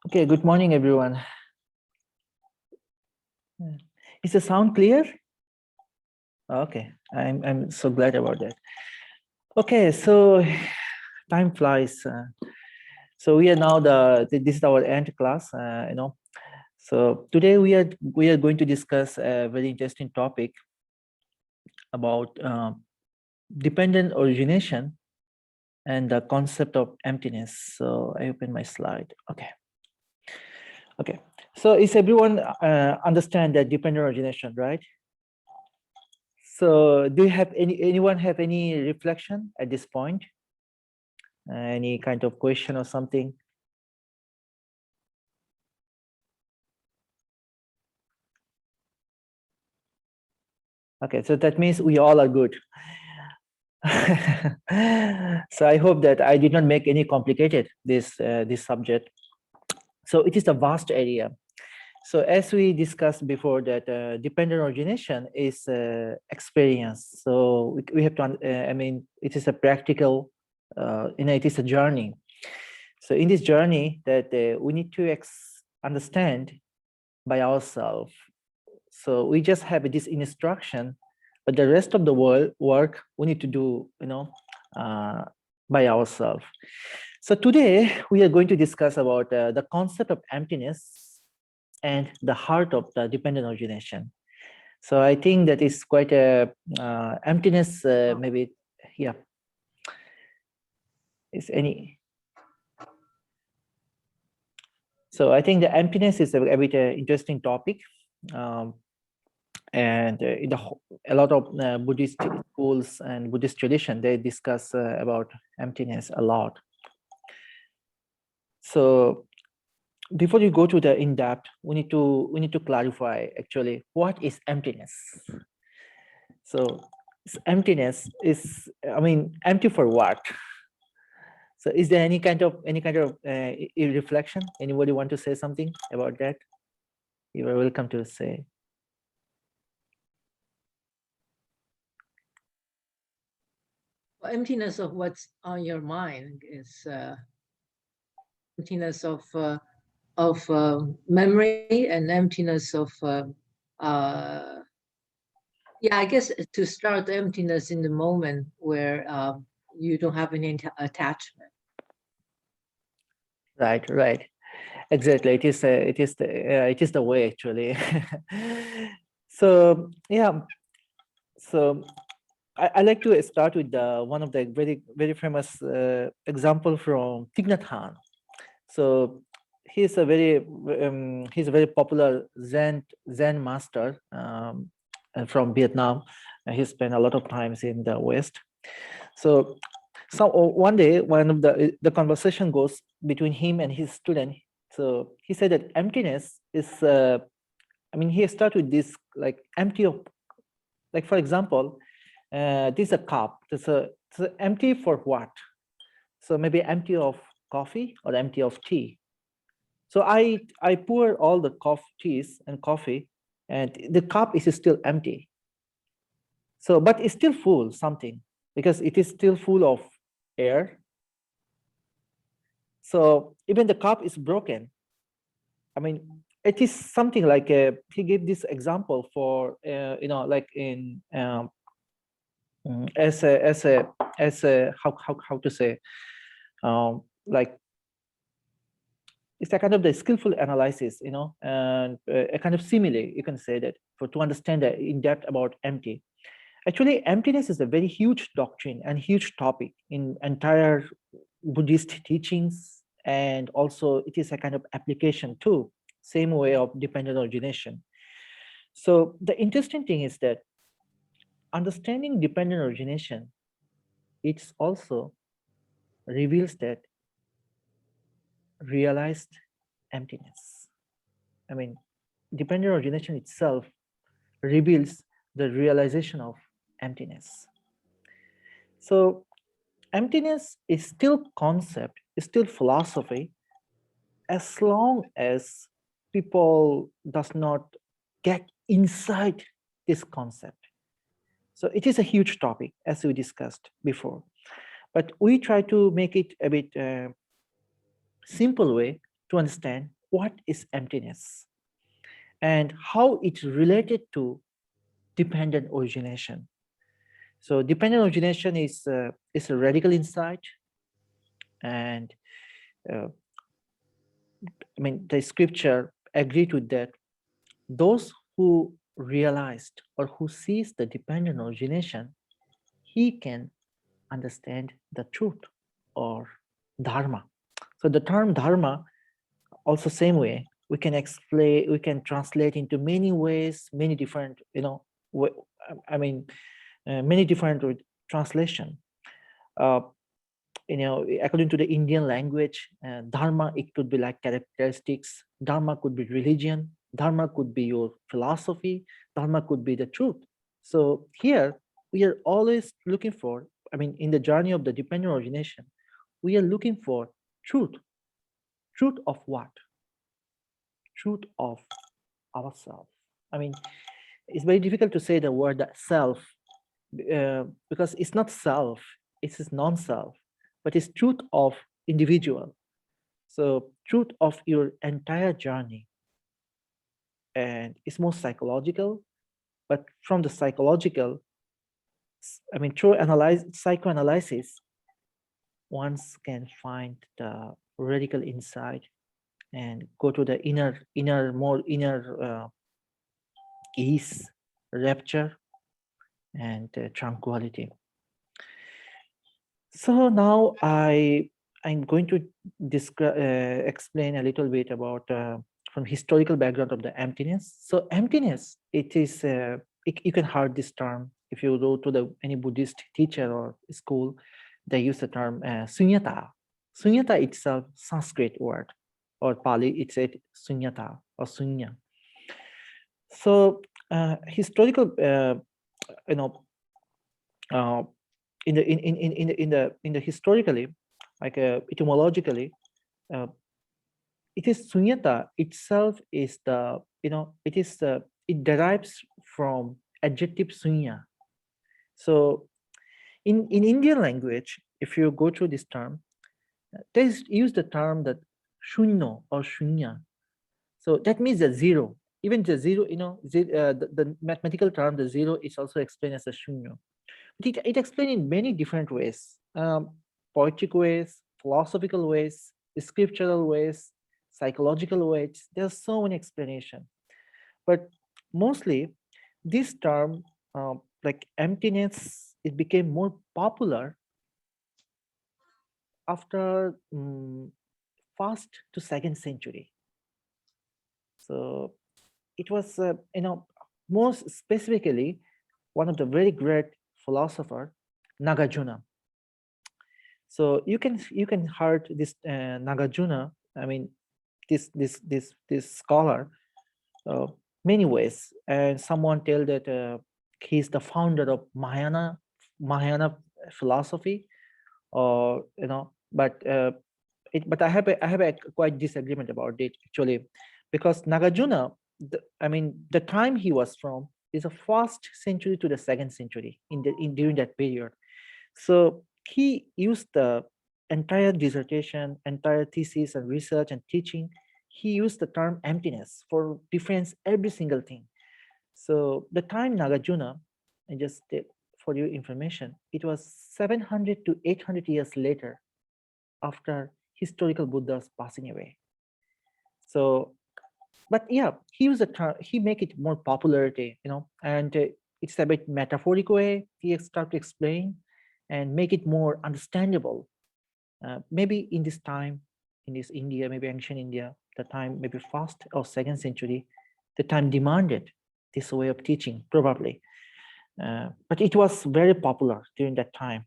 Okay, good morning, everyone. Is the sound clear? Okay, I'm so glad about that. Okay, so time flies. So we are now this is our end class. So today we are going to discuss a very interesting topic about dependent origination and the concept of emptiness. So I open my slide. Okay. So is everyone understand that dependent origination, right? So do you have anyone have any reflection at this point? Any kind of question or something? Okay, so that means we all are good. So I hope that I did not make any complicated this subject. So it is a vast area. So as we discussed before, that dependent origination is experience. So we have to, I mean, it is a practical, it is a journey. So in this journey that we need to understand by ourselves. So we just have this instruction, but the rest of the work we need to do, by ourselves. So today we are going to discuss about the concept of emptiness and the heart of the dependent origination. So I think that is quite a emptiness, maybe, yeah. Is any? So I think the emptiness is a bit interesting topic. And a lot of Buddhist schools and Buddhist tradition, they discuss about emptiness a lot. So before you go to the in-depth, we need to clarify actually what is emptiness. So emptiness is, I mean, empty for what? So is there any kind of reflection? Anybody want to say something about that? You are welcome to say. Well, emptiness of what's on your mind is emptiness of memory and emptiness of yeah, I guess to start emptiness in the moment where you don't have any attachment. Right. Exactly. It is the way actually. So yeah. So I like to start with one of the very famous example from Thich Nhat Hanh. So he's a very popular Zen master from Vietnam. He spent a lot of times in the West. So one day, one of the conversation goes between him and his student. So he said that emptiness is, I mean, he started with this like empty of, like for example, this is a cup. It's empty for what? So maybe empty of coffee or empty of tea. So I pour all the teas and coffee, and the cup is still empty. So, but it's still full something because it is still full of air. So even the cup is broken. I mean, it is something like he gave this example for like in as a how to say like it's a kind of the skillful analysis, and a kind of simile, you can say that, for to understand the in depth about empty. Actually, emptiness is a very huge doctrine and huge topic in entire Buddhist teachings, and also it is a kind of application too, same way of dependent origination. So the interesting thing is that understanding dependent origination, it's also reveals that realized emptiness. I mean, dependent origination itself reveals the realization of emptiness. So emptiness is still concept, is still philosophy, as long as people does not get inside this concept. So it is a huge topic, as we discussed before, but we try to make it a bit simple way to understand what is emptiness and how it related to dependent origination. So dependent origination is a radical insight, and uh, I mean the scripture agreed with that. Those who realized or who sees the dependent origination, he can understand the truth or dharma. So the term dharma also same way we can explain, we can translate into many ways, many different, I mean, many different translation. Uh, according to the Indian language, dharma, it could be like characteristics. Dharma could be religion. Dharma could be your philosophy. Dharma could be the truth. So here we are always looking for, I mean, in the journey of the dependent origination, we are looking for truth. Truth of what? Truth of ourselves. I mean, it's very difficult to say the word self because it's not self, it's non-self, but it's truth of individual. So truth of your entire journey, and it's more psychological. But from the psychological, I mean, through psychoanalysis, one can find the radical insight and go to the inner ease, rapture, and tranquility. So now I'm going to explain a little bit about from historical background of the emptiness. So emptiness, it is you can heard this term if you go to the any Buddhist teacher or school, they use the term sunyata. Sunyata itself Sanskrit word, or Pali it's a sunyata or sunya. So historical you know uh, in the historically, like etymologically, uh, it is sunyata itself is the it is the it derives from adjective sunya. So in Indian language, if you go through this term, they use the term that shunno or shunya. So that means the zero. Even the zero, the mathematical term, the zero is also explained as a shunyo. It explained in many different ways, poetic ways, philosophical ways, scriptural ways, psychological ways. There's so many explanations. But mostly, this term, like emptiness, it became more popular after first to second century. So it was, most specifically, one of the very great philosopher, Nagarjuna. So you can heard this Nagarjuna. I mean, this scholar, uh, many ways, and someone tell that he's the founder of Mahayana philosophy, or but I have a quite disagreement about it actually, because Nagarjuna, I mean, the time he was from is the first century to the second century during that period. So he used the entire dissertation, entire thesis and research and teaching. He used the term emptiness for difference every single thing. So the time Nagarjuna, and just for your information, it was 700 to 800 years later after historical Buddha's passing away. So, but yeah, he used the term, he make it more popularity, and it's a bit metaphoric way. He start to explain and make it more understandable. Maybe in this time, in this India, maybe ancient India, the time maybe first or second century, the time demanded this way of teaching, probably. But it was very popular during that time.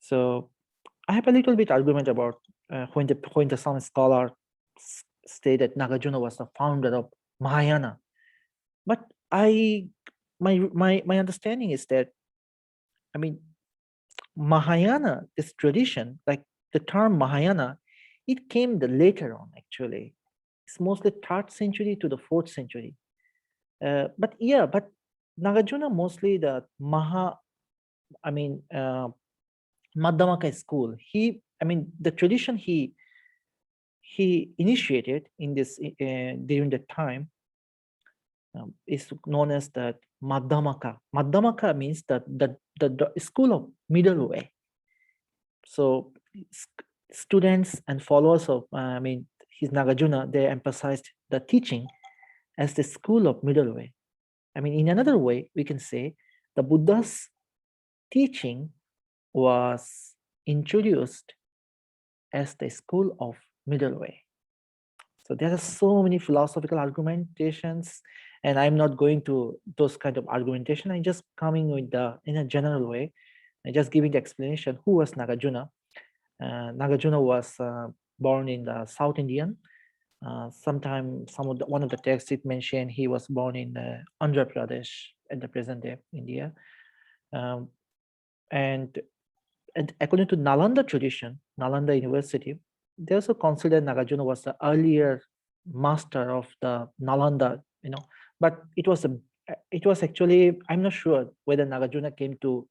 So I have a little bit argument about when the some scholar say that Nagarjuna was the founder of Mahayana. But my understanding is that, I mean, Mahayana, this tradition, like the term Mahayana, it came the later on actually. It's mostly third century to the fourth century. But Nagarjuna mostly the I mean, Madhyamaka school. I mean, the tradition he initiated in this during that time is known as the Madhyamaka. Madhyamaka means the school of middle way. So students and followers of, his Nagarjuna, they emphasized the teaching as the school of middle way. I mean, in another way, we can say the Buddha's teaching was introduced as the school of middle way. So there are so many philosophical argumentations, and I'm not going to those kind of argumentation. I'm just coming with in a general way, and just giving the explanation. Who was Nagarjuna? Nagarjuna was born in the South Indian. Sometime one of the texts it mentioned he was born in Andhra Pradesh at the present day India, um, and according to Nalanda tradition, Nalanda University, they also consider Nagarjuna was the earlier master of the Nalanda, but it was actually, I'm not sure whether Nagarjuna came to,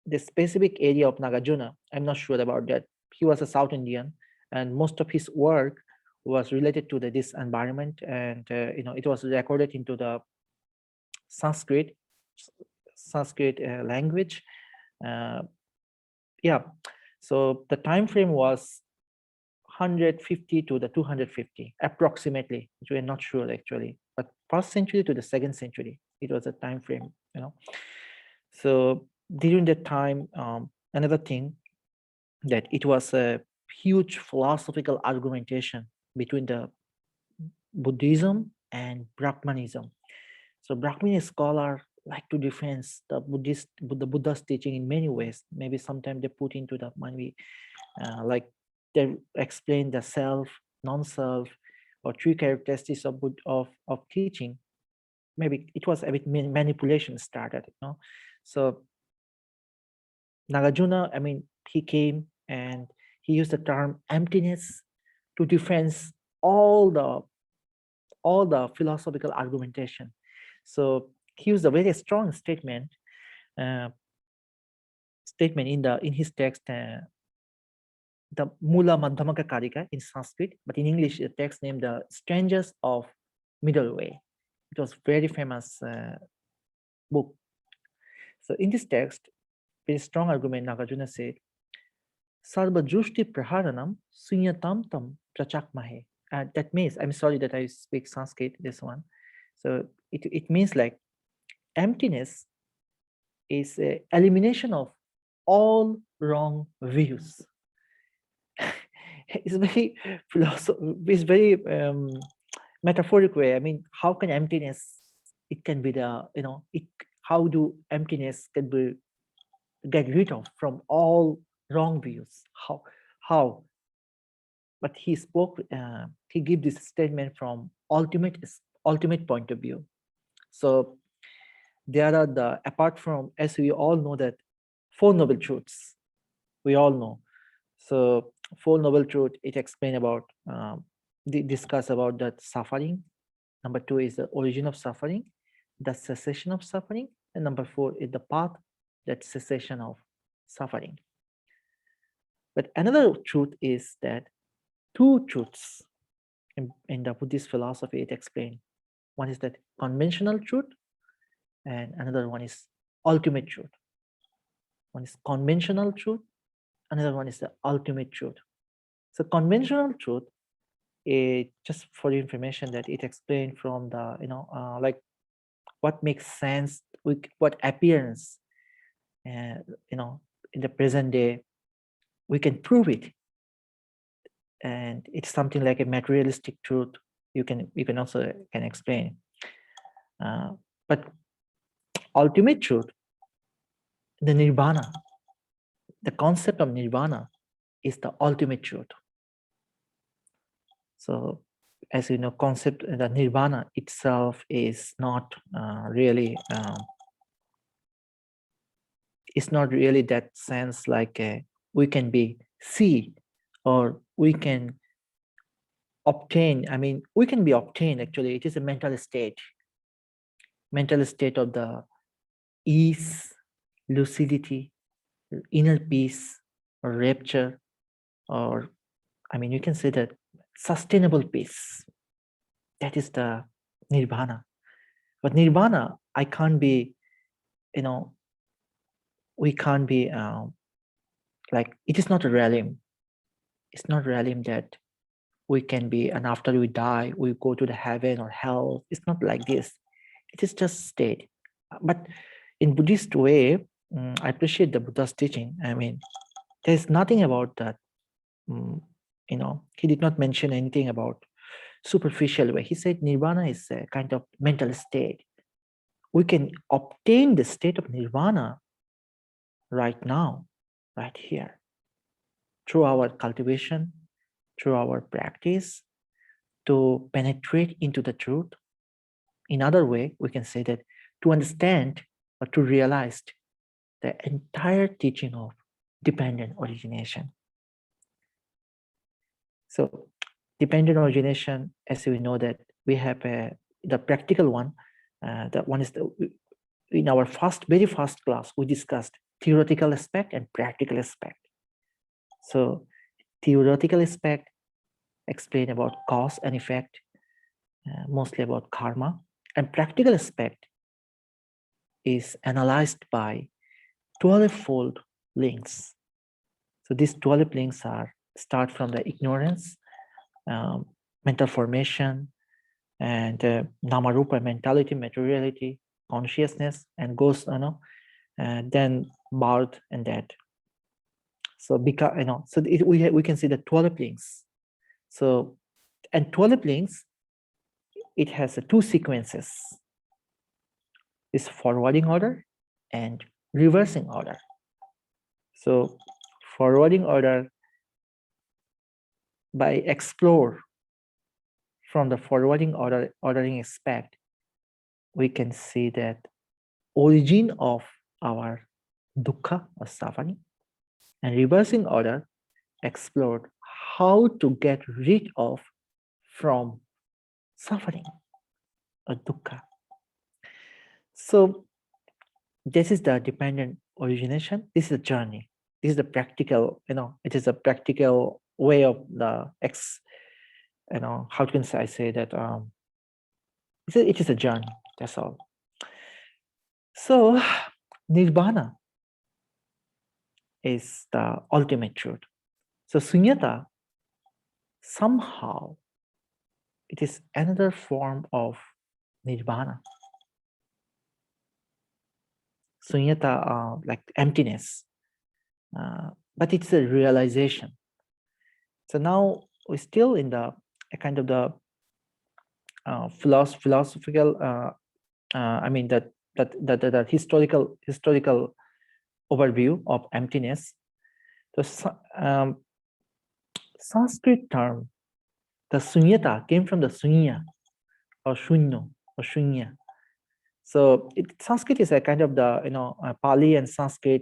the specific area of Nagarjuna, I'm not sure about that. He was a South Indian, and most of his work was related to this environment, and it was recorded into the Sanskrit language. Uh, yeah, so the time frame was 150 to the 250 approximately, which we're not sure actually, but first century to the second century, it was a time frame. So during that time, another thing, that it was a huge philosophical argumentation between the Buddhism and Brahmanism. So Brahminic scholar like to defend the Buddha's teaching in many ways. Maybe sometimes they put into the maybe like they explain the self, non-self, or three characteristics of teaching. Maybe it was a bit manipulation started. So Nagarjuna, he came and he used the term emptiness to defend all the philosophical argumentation. So he used a very strong uh, statement in his text, the Mula Madhyamaka Karika in Sanskrit, but in English the text named the Strangers of Middle Way. It was very famous book. So in this text, very strong argument, Nagarjuna said, Sarva Jushti Praharanam Sunyatam Tam Prachakmahe. That means, I'm sorry that I speak Sanskrit, this one. So it means like emptiness is a elimination of all wrong views. It's very it's very metaphoric way. How can emptiness, it can be how do emptiness can be get rid of from all wrong views? How? But he spoke, he gave this statement from ultimate point of view. So there are apart from, as we all know, that Four Noble Truths, we all know. So Four Noble Truth, it explain about, discuss about that suffering. Number 2 is the origin of suffering, the cessation of suffering, and number 4 is the path, that cessation of suffering. But another truth is that two truths in the Buddhist philosophy, it explained. One is that conventional truth, and another one is ultimate truth. One is conventional truth, another one is the ultimate truth. So conventional truth, just for your information, that it explained from the, like what makes sense, what appearance, in the present day, we can prove it. And it's something like a materialistic truth. You can also can explain. But ultimate truth, the nirvana, the concept of nirvana is the ultimate truth. So as you know, concept, the nirvana itself is not really it's not really that sense like we can be see, or we can obtain. We can be obtained. Actually, it is a mental state of the ease, lucidity, inner peace, or rapture, or I mean, you can say that sustainable peace. That is the nirvana. But nirvana, I can't be, you know, we can't be like, it is not a realm. It's not a realm that we can be, and after we die, we go to the heaven or hell. It's not like this. It is just state. But in Buddhist way, I appreciate the Buddha's teaching. I mean, there's nothing about that. He did not mention anything about superficial way. He said nirvana is a kind of mental state. We can obtain the state of nirvana right now, right here, through our cultivation, through our practice, to penetrate into the truth. In other way, we can say that to understand or to realize the entire teaching of dependent origination. So dependent origination, as we know that we have the practical one. That one is in our very first class, we discussed theoretical aspect and practical aspect. So theoretical aspect explain about cause and effect, mostly about karma, and practical aspect is analyzed by 12-fold links. So these 12 links start from the ignorance, mental formation, and namarupa, mentality, materiality, consciousness, and goes, then birth and death. So because so we can see the 12 links. So, and 12 links, it has two sequences. It's forwarding order and reversing order. So forwarding order, by explore from the forwarding ordering aspect, we can see that origin of our dukkha or suffering, and reversing order explored how to get rid of from suffering or dukkha. So this is the dependent origination. This is a journey. This is the practical, it is a practical way of the how can I say that it is a journey. That's all. So nirvana is the ultimate truth. So sunyata, somehow, it is another form of nirvana. Sunyata, like emptiness, but it's a realization. So now we're still in the kind of the philosophical. I mean that historical overview of emptiness. The Sanskrit term, the sunyata, came from the sunya or shunyo or shunya. So Sanskrit is a kind of the Pali and Sanskrit.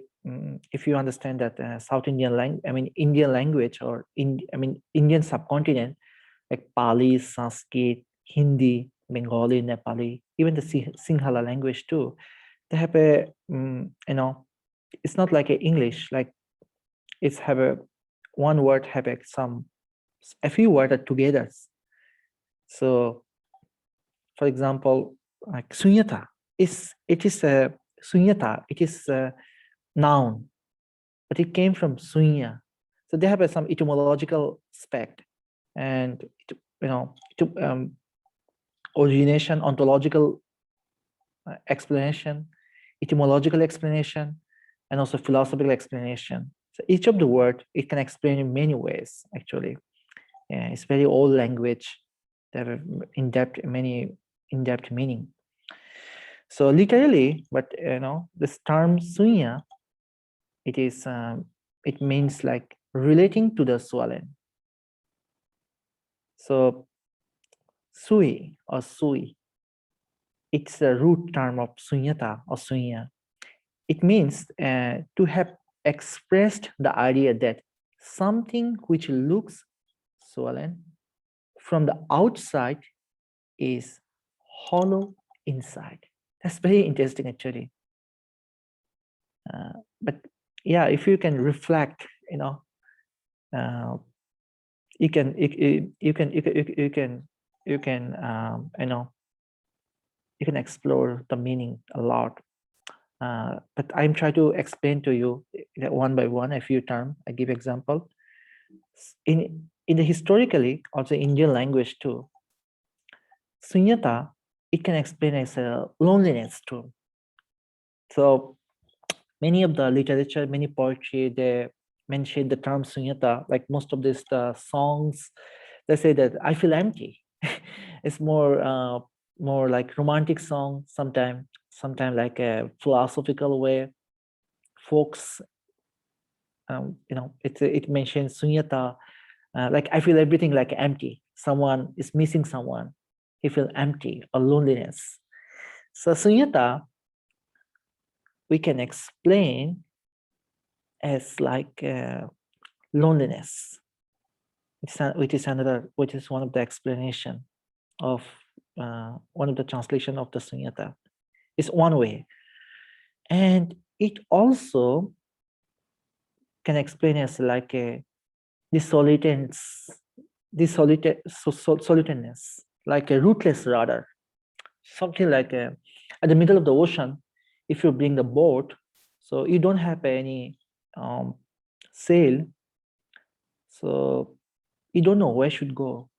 If you understand that South Indian language, I mean Indian language, or Indian subcontinent, like Pali, Sanskrit, Hindi, Bengali, Nepali, even the Sinhala language too. They have a it's not like a English, like it's have a one word have a few words together. So, for example, like sunyata it is a sunyata. It is a noun, but it came from sunya. So they have some etymological aspect, and origination, ontological explanation, etymological explanation, and also philosophical explanation. So each of the word, it can explain in many ways, actually. Yeah, it's very old language. They have many in-depth meaning. So literally, but this term sunya, it means like relating to the swollen. So sui or sui, it's the root term of sunyata or sunya. It means to have expressed the idea that something which looks swollen from the outside is hollow inside. That's very interesting, actually. But yeah, if you can reflect, you can you can you can you can you can you can explore the meaning a lot. But I'm trying to explain to you one by one a few terms. I give example. In the historically, also Indian language too, sunyata, it can explain as a loneliness too. So many of the literature, many poetry, they mention the term sunyata. Like most of these songs, they say that I feel empty. It's more like romantic song, sometimes like a philosophical way. Folks, it mentions sunyata, like I feel everything like empty. Someone is missing someone. He feel empty or loneliness. So sunyata, we can explain as like loneliness, which is one of the explanation of one of the translation of the sunyata. It's one way, and it also can explain as like a solitudeness, solitudeness, like a rootless rudder, something like a, at the middle of the ocean. If you bring the boat, so you don't have any sail, so you don't know where should go.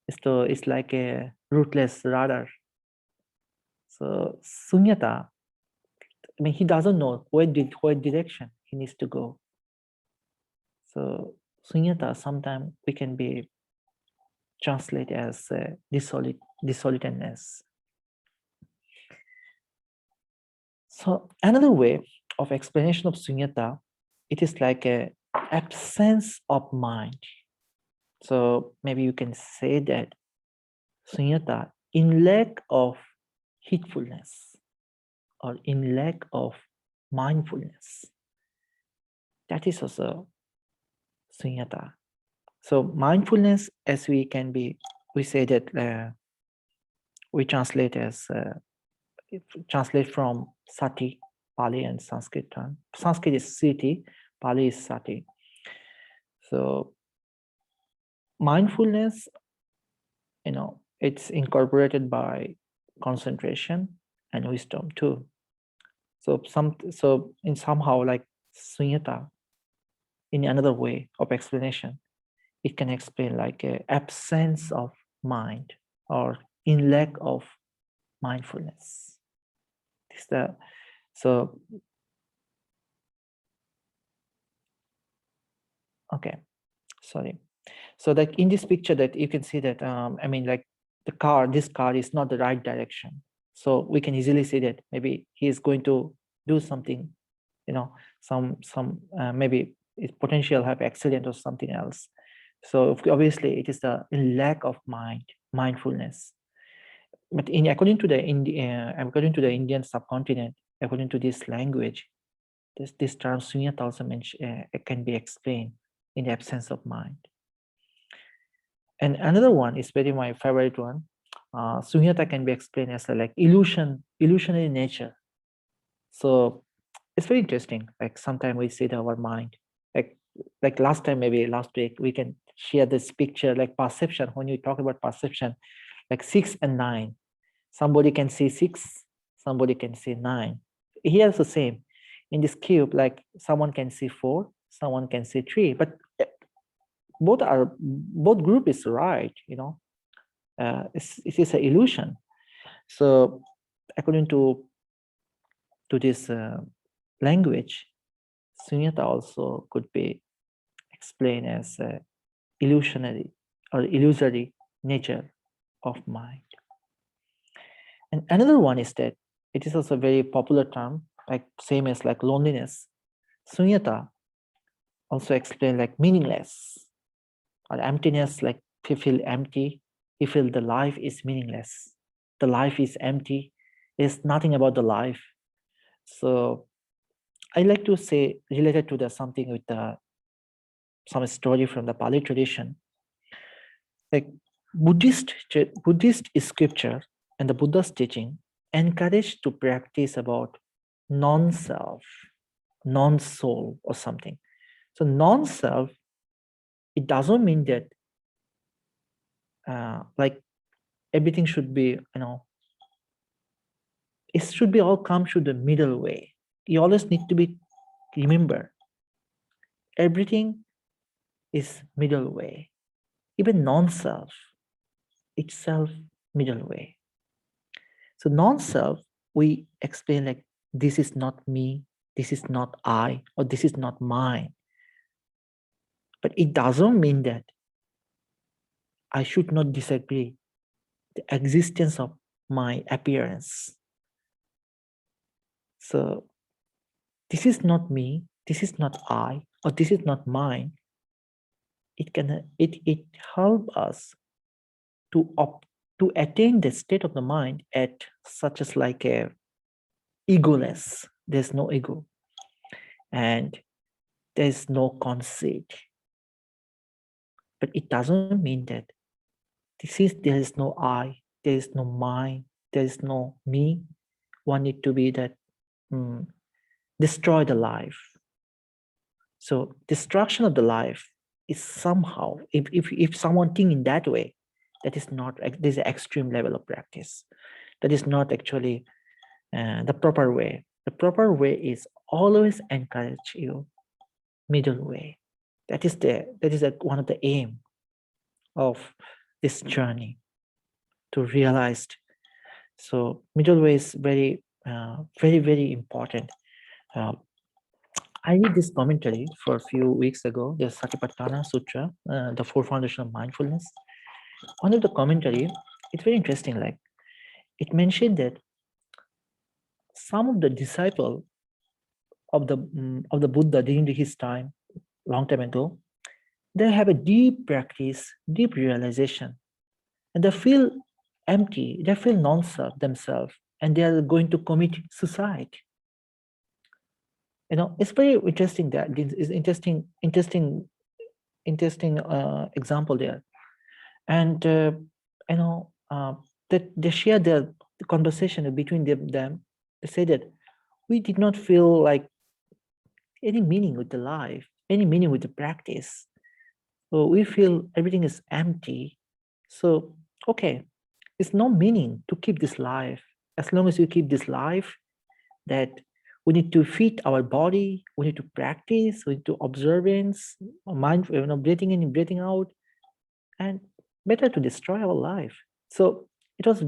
It's like a rootless rudder. So sunyata, I mean, he doesn't know what direction he needs to go. So sunyata, sometimes we can be translated as dissolutedness. So another way of explanation of sunyata, it is like a absence of mind. So maybe you can say that sunyata, in lack of heedfulness or in lack of mindfulness, that is also sunyata. So mindfulness, as we say that we translate as translate from sati, Pali and Sanskrit term. Sanskrit is siti, Pali is sati. So mindfulness, it's incorporated by concentration and wisdom too. So in somehow like sunyata, in another way of explanation, it can explain like a absence of mind or in lack of mindfulness. So okay, sorry. So like in this picture that you can see that I mean like this car is not the right direction. So we can easily see that maybe he is going to do something, some maybe it's potential have accident or something else. So obviously it is the lack of mindfulness. But according to the Indian subcontinent, according to this language, this term sunyata also can be explained in the absence of mind. And another one is very my favorite one. Sunyata can be explained as a, like illusionary nature. So it's very interesting. Like sometimes we see our mind, like last time, maybe last week, we can share this picture like perception. When you talk about perception, like 6 and 9, somebody can see 6, somebody can see 9. Here it's the same. In this cube, like someone can see 4, someone can see 3, but both group is right, it is an illusion. So according to this language, sunyata also could be explained as illusionary or illusory nature of mind. And another one is that it is also a very popular term, like same as like loneliness. Sunyata also explain like meaningless or emptiness, like you feel empty, you feel the life is meaningless, the life is empty, there's nothing about the life. So I like to say related to the something with some story from the Pali tradition, like Buddhist scripture and the Buddha's teaching encourage to practice about non-self, non-soul or something. So non-self it doesn't mean that like everything should be, it should be all come to the middle way. You always need to be remember everything is middle way. Even non-self itself middle way. So non-self, we explain like this is not me, this is not I, or this is not mine. But it doesn't mean that I should not disagree the existence of my appearance. So this is not me, this is not I, or this is not mine. It help us to to attain the state of the mind at such as like a egoless. There's no ego, and there's no conceit. But it doesn't mean that there is no I, there is no mine, there is no me. One need to be that destroy the life. So destruction of the life is somehow, if someone think in that way, that is not, there's an extreme level of practice. That is not actually the proper way. The proper way is always encourage you middle way. That is one of the aim of this journey to realize. So middle way is very, very important. I read this commentary for a few weeks ago, the Satipatthana Sutra, the four foundation of mindfulness. One of the commentary, it's very interesting. Like it mentioned that some of the disciple of the Buddha during his time, long time ago, they have a deep practice, deep realization, and they feel empty, they feel non-self themselves, and they are going to commit suicide. It's very interesting. That is interesting example there. And that they share their conversation between them. They say that we did not feel like any meaning with the life, any meaning with the practice. So we feel everything is empty. So okay, it's no meaning to keep this life. As long as you keep this life, that we need to feed our body, we need to practice, we need to observance, mind, breathing in and breathing out, and better to destroy our life. So it was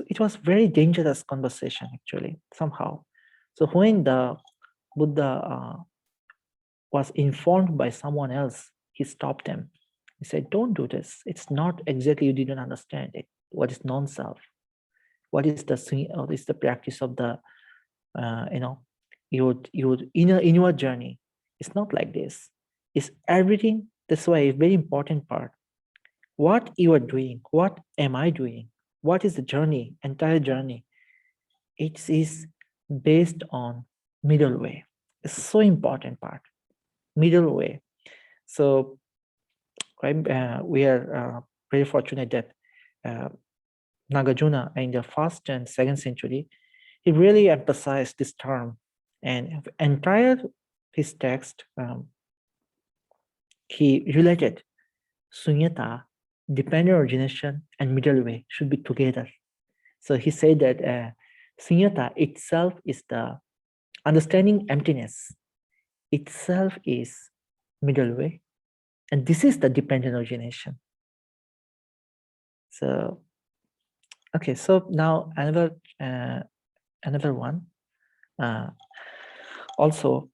it was very dangerous conversation actually somehow. So when the Buddha was informed by someone else, he stopped them. He said, "Don't do this. It's not exactly, you didn't understand it. What is non-self? What is the practice of the your inner journey? It's not like this. It's everything. That's why a very important part. What you are doing, what am I doing? What is the journey, entire journey? It is based on middle way. It's so important part, middle way. So we are very fortunate that Nagarjuna in the first and second century, he really emphasized this term, and entire his text, he related sunyata, dependent origination, and middle way should be together. So he said that sunyata itself is the understanding emptiness itself is middle way, and this is the dependent origination. So okay, so now another one. Also,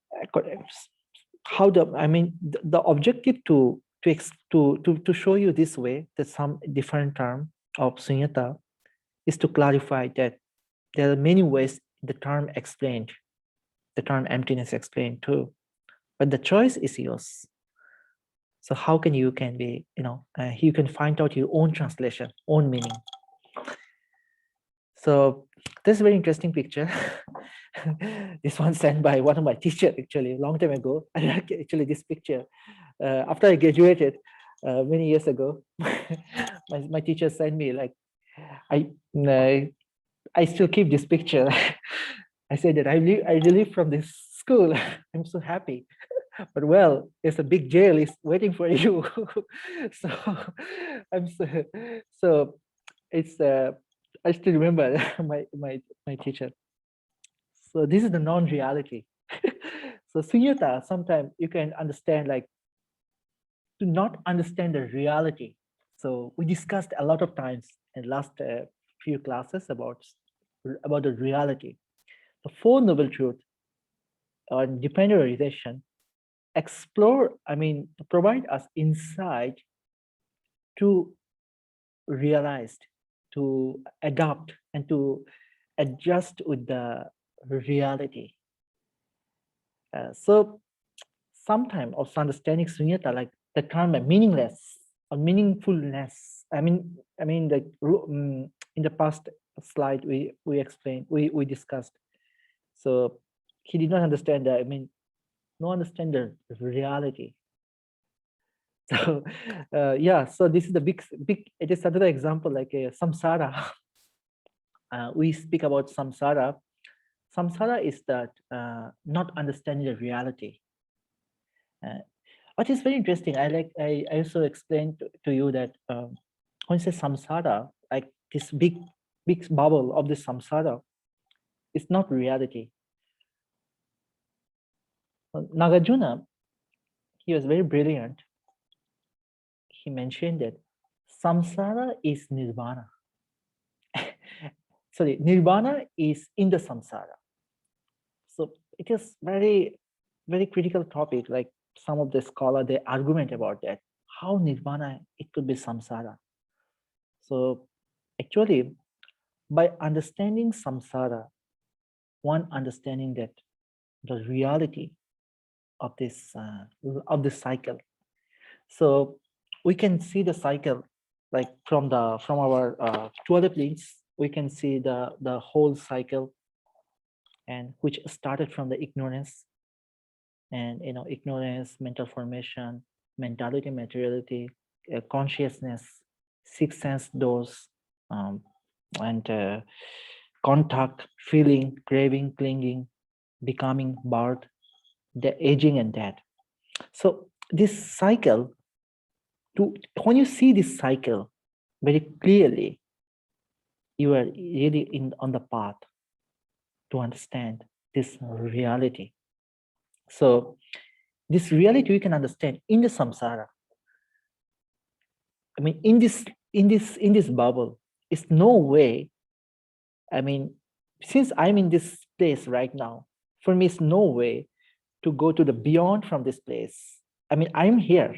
how the objective to show you this way, that some different term of sunyata is to clarify that there are many ways the term explained, the term emptiness explained too, but the choice is yours. So how can you can find out your own translation, own meaning. So this is a very interesting picture. This one sent by one of my teachers actually a long time ago. I like actually this picture. After I graduated many years ago, my teacher sent me like, I still keep this picture. I said that I relive from this school. I'm so happy. but well, it's a big jail is waiting for you. So I'm so it's I still remember my teacher. So this is the non-reality. So sunyata, sometimes you can understand like to not understand the reality. So we discussed a lot of times in last few classes about the reality. The four noble truth on dependent orientation explore, I mean, provide us insight to realize, to adapt, and to adjust with the reality. So sometimes also understanding sunyata, like the term meaningless or meaningfulness. I mean, like in the past slide we explained, we discussed. So he did not understand that. I mean, no understand the reality. So yeah, so this is the big. It is another example like a samsara. We speak about samsara. Samsara is that not understanding the reality. Uh, what is very interesting, I also explained to you that when you say samsara, like this big bubble of the samsara, it's not reality. Nagarjuna, he was very brilliant. He mentioned that samsara is nirvana. Sorry, nirvana is in the samsara. So it is very critical topic. Like some of the scholar, they argument about that. How nirvana it could be samsara. So actually, by understanding samsara, one understanding that the reality of this cycle. So we can see the cycle like from our 12 links. We can see the whole cycle, and which started from the ignorance, and ignorance, mental formation, mentality, materiality, consciousness, six sense doors, um, and contact, feeling, craving, clinging, becoming, birth, the aging, and death. So this cycle, to when you see this cycle very clearly, you are really in on the path to understand this reality. So this reality we can understand in the samsara. I mean, in this bubble, it's no way. I mean, since I'm in this place right now, for me, it's no way to go to the beyond from this place. I mean, I'm here.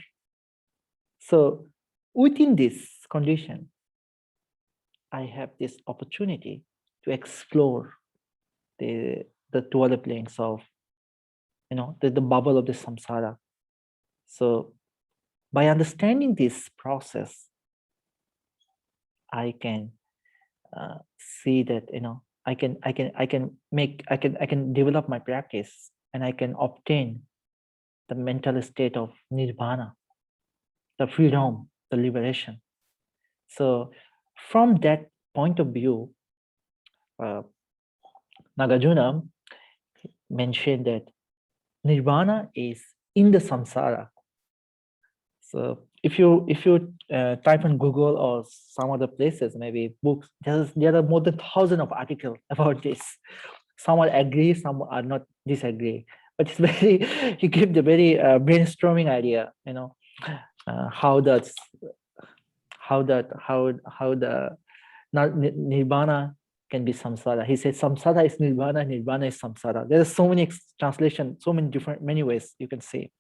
So within this condition, I have this opportunity to explore the two other planes of the bubble of the samsara. So by understanding this process, I can see that I can develop my practice, and I can obtain the mental state of nirvana, the freedom, the liberation. So from that point of view, uh, Nagarjuna mentioned that nirvana is in the samsara. So if you type on Google or some other places, maybe books, there are more than 1,000 of articles about this. Some are agree, some are not disagree. But it's very you give the very brainstorming idea, how that's how the nirvana can be samsara. He said samsara is nirvana, nirvana is samsara. There are so many translation, so many different many ways you can say.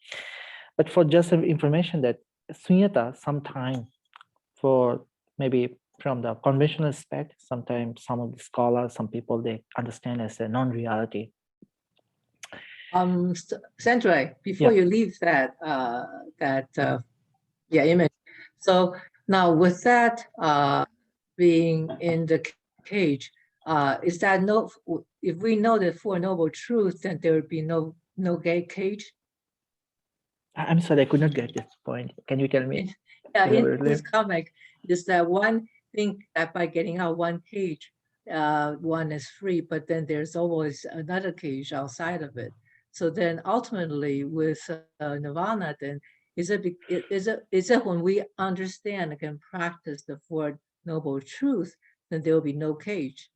But for just information that sunyata, sometime for maybe from the conventional aspect, sometimes some of the scholars, some people, they understand as a non-reality. Sandra, before Yeah. you leave that image. So now with that being in the cage, is that if we know the Four Noble Truths, then there would be no gate cage? I'm sorry, I could not get this point. Can you tell me? Yeah, in this comic, is that one thing that by getting out one cage, one is free, but then there's always another cage outside of it. So then ultimately with nirvana, then is it when we understand and can practice the Four Noble Truths, then there will be no cage.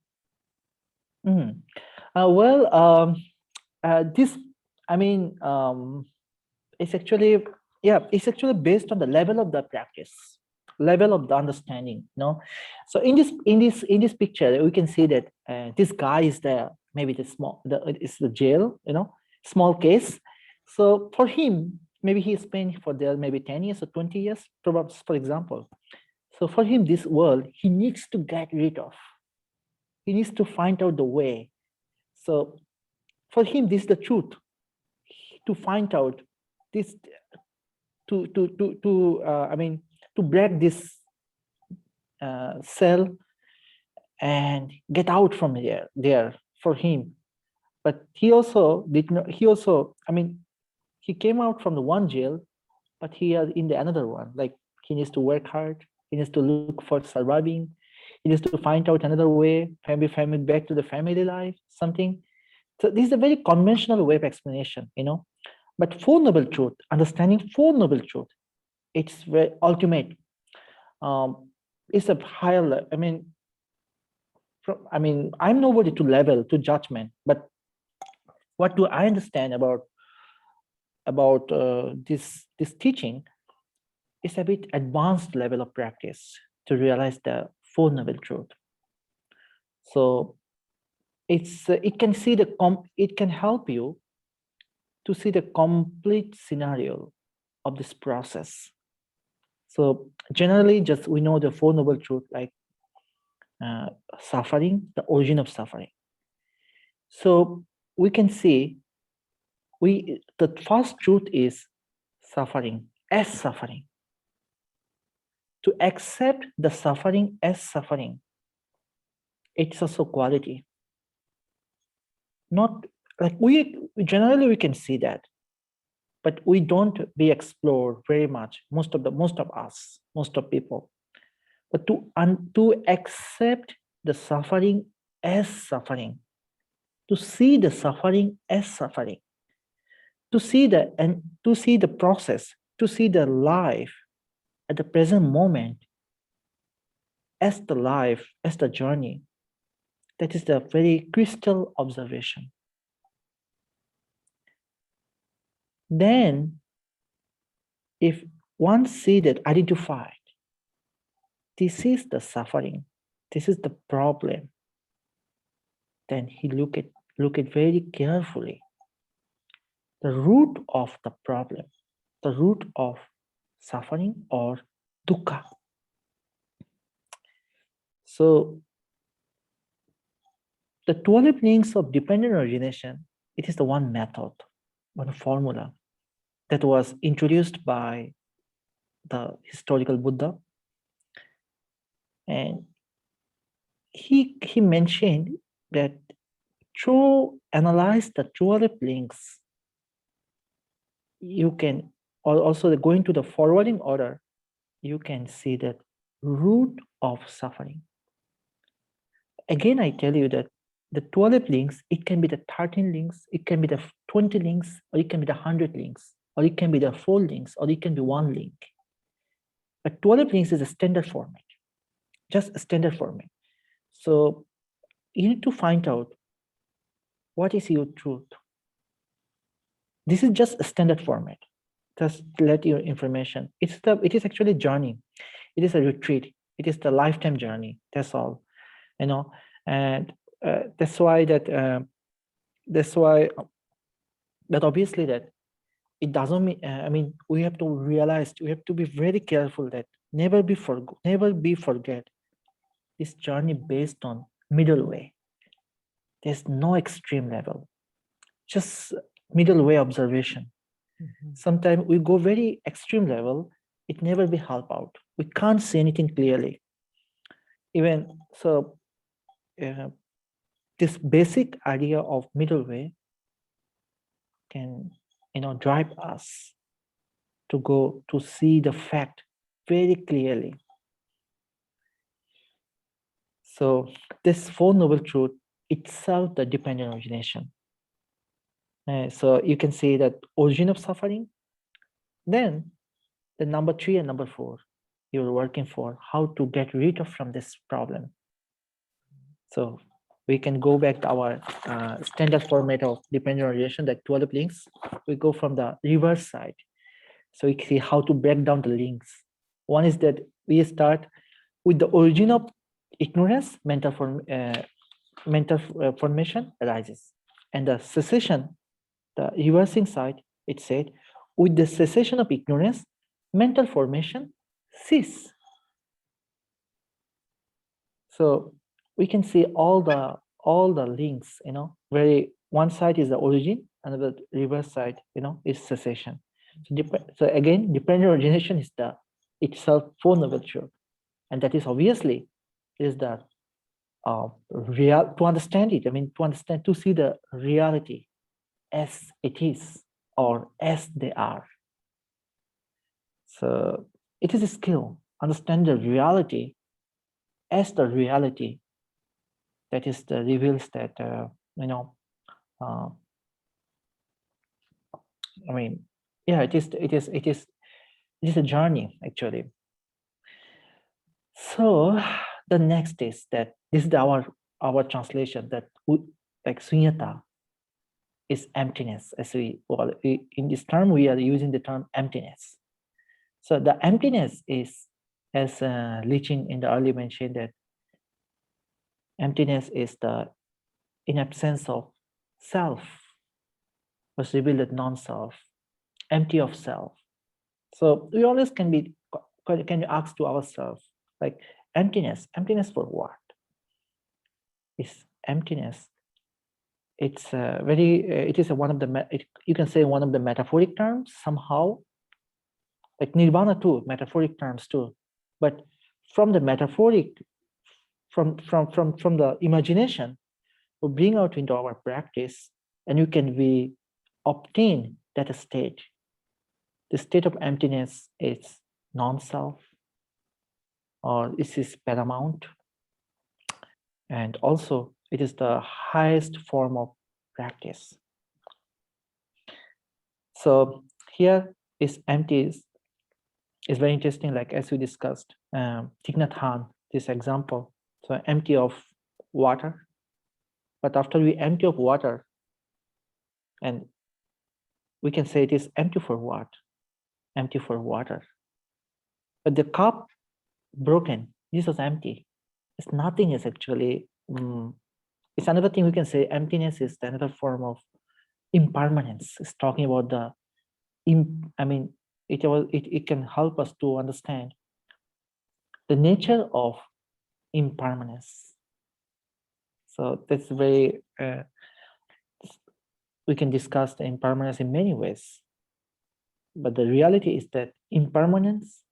Mhm. Well, this, I mean, it's actually, yeah, it's actually based on the level of the practice, level of the understanding. So in this picture, we can see that this guy is the maybe it's the jail, small case. So for him, maybe he spent for there maybe 10 years or 20 years, probably, for example. So for him, this world he needs to get rid of. He needs to find out the way. So for him, this is the truth. To find out this, I mean, to break this cell and get out from there for him. But he also did not. He also, I mean, he came out from the one jail, but he is in the another one. Like he needs to work hard. He needs to look for surviving. He needs to find out another way, family back to the family life, something. So this is a very conventional way of explanation. But Four Noble Truth, understanding Four Noble Truth, it's very ultimate. It's a higher level. I'm nobody to level to judgment, but what do I understand about this teaching is a bit advanced level of practice to realize the Four Noble Truth. So it can help you to see the complete scenario of this process. So generally, just we know the Four Noble Truth, like suffering, the origin of suffering. So we can see the first truth is suffering as suffering. To accept the suffering as suffering, it's also quality. Not like we generally we can see that, but we don't be explored very much. Most of us, most of people. But to accept the suffering as suffering, to see the suffering as suffering, to see the process, to see the life at the present moment as the life, as the journey. That is the very crystal observation. Then, if one see that identified, this is the suffering, this is the problem, then he look at very carefully the root of the problem, the root of suffering or dukkha. So the 12 links of dependent origination, it is the one method, one formula that was introduced by the historical Buddha. And he mentioned that through analyze the 12 links, you can also going to the forwarding order, you can see that root of suffering. Again, I tell you that the 12 links, it can be the 13 links, it can be the 20 links, or it can be the 100 links, or it can be the 4 links, or it can be 1 link. But 12 links is a standard format, just a standard format. So you need to find out what is your truth. This is just a standard format. Just let your information. It is actually a journey. It is a retreat. It is the lifetime journey. That's all, and that's why that obviously that it doesn't mean, we have to realize, we have to be very careful that never be forget this journey based on middle way. There's no extreme level, just middle way observation. Sometimes we go very extreme level, it never be help out. We can't see anything clearly. Even so, this basic idea of middle way can drive us to go to see the fact very clearly. So this Four Noble Truth itself, the dependent origination. So you can say that origin of suffering. Then the number 3 and number 4, you're working for how to get rid of from this problem. So we can go back to our standard format of dependent origination, that 12 links. We go from the reverse side. So we see how to break down the links. One is that we start with the origin of ignorance, mental formation arises. And the cessation, the reversing side, it said, with the cessation of ignorance, mental formation cease. So we can see all the links, very one side is the origin, another reverse side, is cessation. So again, dependent origination is the itself Four Noble Truth, and that is obviously is the real to understand it. I mean, to see the reality as it is or as they are. So it is a skill, understand the reality as the reality that is the reveals that I mean, yeah, it is a journey actually. So the next is that this is our translation, that like sunyata is emptiness. As in this term we are using the term emptiness. So the emptiness is, as Lichin in the early mentioned, that emptiness is the in absence of self, was revealed non-self, empty of self. So we always can ask to ourselves, like, emptiness for what? Is emptiness? It's it is one of the you can say one of the metaphoric terms somehow, like nirvana too, metaphoric terms too. But from the metaphoric, from the imagination, we bring out into our practice, and you can obtain that state. The state of emptiness is non-self, or this is paramount, and also it is the highest form of practice. So here is empty is very interesting, like as we discussed, Thich Nhat Hanh, this example. So empty of water, but after we empty of water, and we can say it is empty for what? Empty for water. But the cup broken, this was empty. It's nothing is actually, it's another thing we can say, emptiness is another form of impermanence. It's talking about the, I mean, it can help us to understand the nature of impermanence. So that's very, we can discuss the impermanence in many ways. But the reality is that impermanence,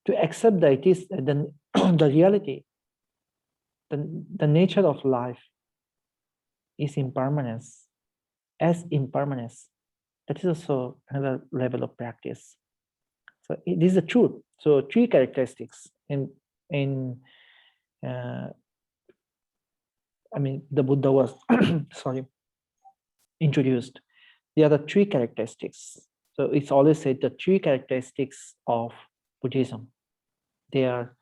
to accept that it is the reality, the nature of life is impermanence, as impermanence, that is also another level of practice. So this is the truth. So 3 characteristics I mean, the Buddha was sorry, introduced. There are the 3 characteristics. So it's always said the 3 characteristics of Buddhism. They are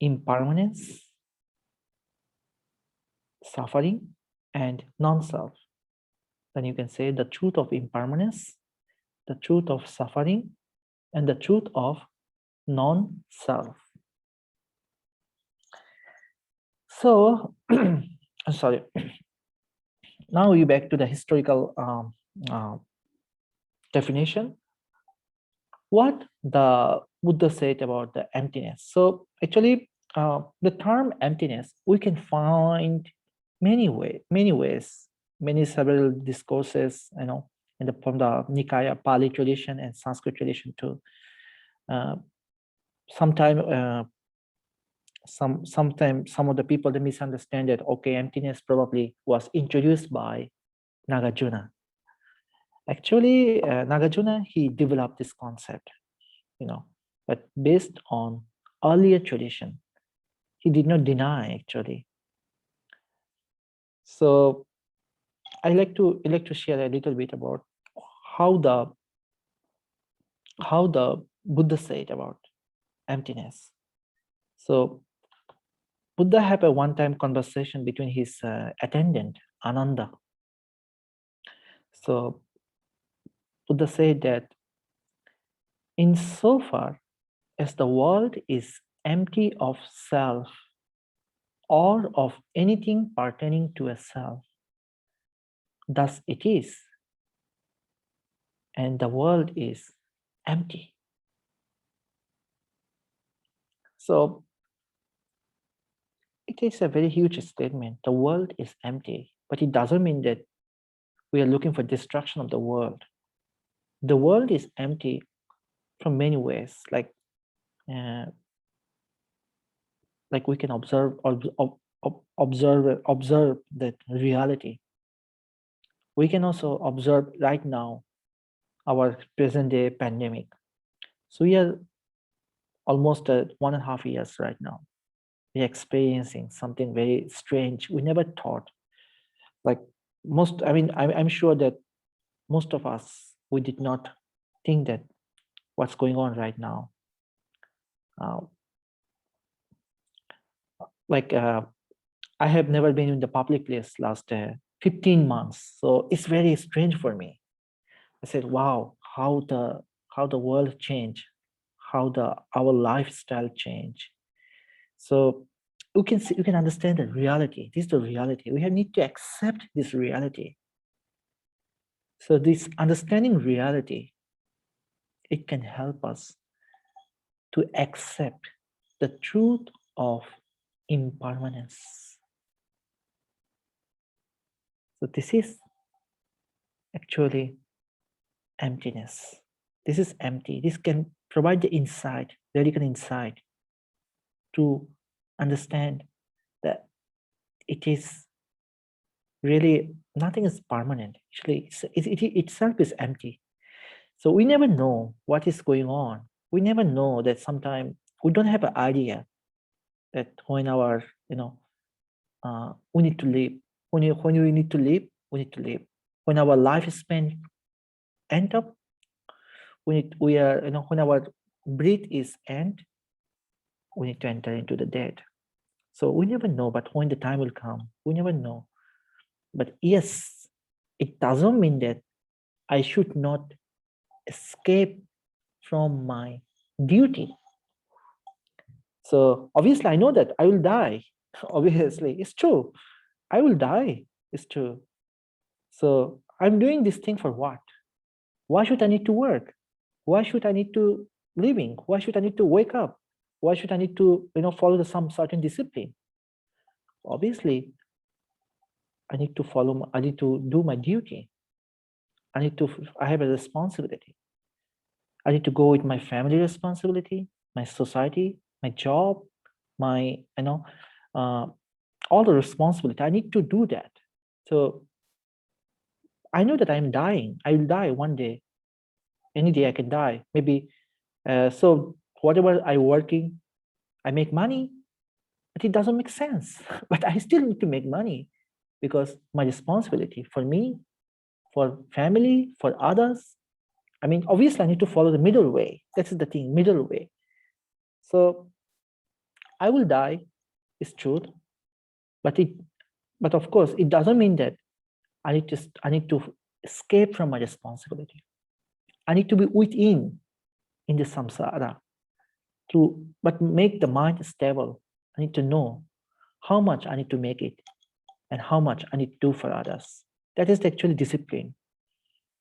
impermanence, suffering, and non-self. Then you can say the truth of impermanence, the truth of suffering, and the truth of non-self. So, sorry. Now we back to the historical definition. What the Buddha said about the emptiness. So actually, the term emptiness, we can find many ways, many several discourses, from the Nikaya Pali tradition and Sanskrit tradition too. Sometimes some of the people, they misunderstand that, okay, emptiness probably was introduced by Nagarjuna. Actually, Nagarjuna, he developed this concept, but based on earlier tradition. He did not deny, actually. So I like to share a little bit about how the how the Buddha said about emptiness. So Buddha had a one-time conversation between his attendant Ananda. So Buddha said that insofar as the world is empty of self or of anything pertaining to a self, thus it is, and the world is empty. So it is a very huge statement. The world is empty, but it doesn't mean that we are looking for destruction of the world. The world is empty from many ways, uh, like we can observe that reality. We can also observe right now our present day pandemic. So we are almost at 1.5 years right now. We're experiencing something very strange. We never thought, like I'm sure that most of us, we did not think that what's going on right now. Uh, I have never been in the public place last 15 months. So it's very strange for me. I said, wow, how the world changed, how our lifestyle changed. So you can understand the reality. This is the reality. We need to accept this reality. So this understanding reality, it can help us to accept the truth of impermanence. So this is actually emptiness. This is empty. This can provide the insight, radical insight, to understand that it is really nothing is permanent. Actually, it itself is empty. So we never know what is going on. We never know that sometimes we don't have an idea that when our, we need to live. When we need to live, we need to live. When our lifespan end up, we are, when our breath is end, we need to enter into the dead. So we never know, but when the time will come, we never know. But yes, it doesn't mean that I should not escape from my duty. So obviously, I know that I will die. Obviously, it's true. I will die. It's true. So I'm doing this thing for what? Why should I need to work? Why should I need to living? Why should I need to wake up? Why should I need to, follow some certain discipline? Obviously, I need to follow. I need to do my duty. I have a responsibility. I need to go with my family responsibility, my society, my job, my, all the responsibility. I need to do that. So I know that I'm dying. I will die one day. Any day I can die. Maybe. So whatever I working, I make money, but it doesn't make sense. But I still need to make money because my responsibility for me, for family, for others. I mean, obviously, I need to follow the middle way. That's the thing, middle way. So I will die, it's true, but of course, it doesn't mean that I need to escape from my responsibility. I need to be within in the samsara but make the mind stable. I need to know how much I need to make it and how much I need to do for others. That is actually discipline.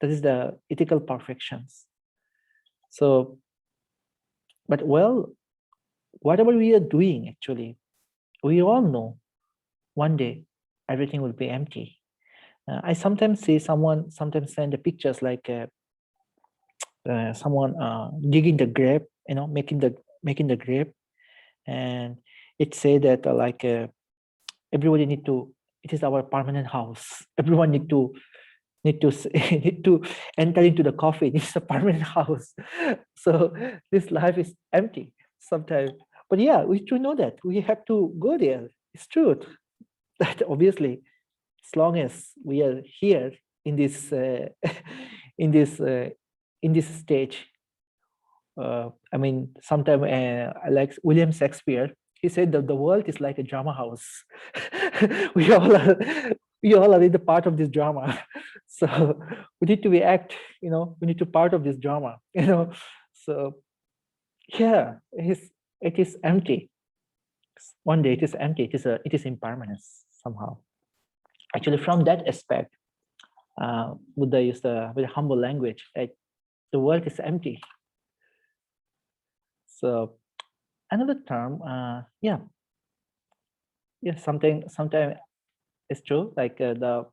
That is the ethical perfections. So, but well, whatever we are doing, actually, we all know one day everything will be empty. I sometimes see sometimes send the pictures like someone digging the grave, making the grave, and it say that everybody need to. It is our permanent house. Everyone need to need to enter into the coffin. It's a permanent house. So this life is empty sometimes. But yeah, we should know that we have to go there. It's true that obviously as long as we are here in this in this in this stage. I mean, sometime like William Shakespeare, he said that the world is like a drama house. we all are, we all are in the part of this drama. So we need to be act, we need to part of this drama, So yeah, it is empty. One day it is empty. It is impermanence somehow. Actually, from that aspect, Buddha used a very humble language. Like the world is empty. So another term, yeah, something is true. Like the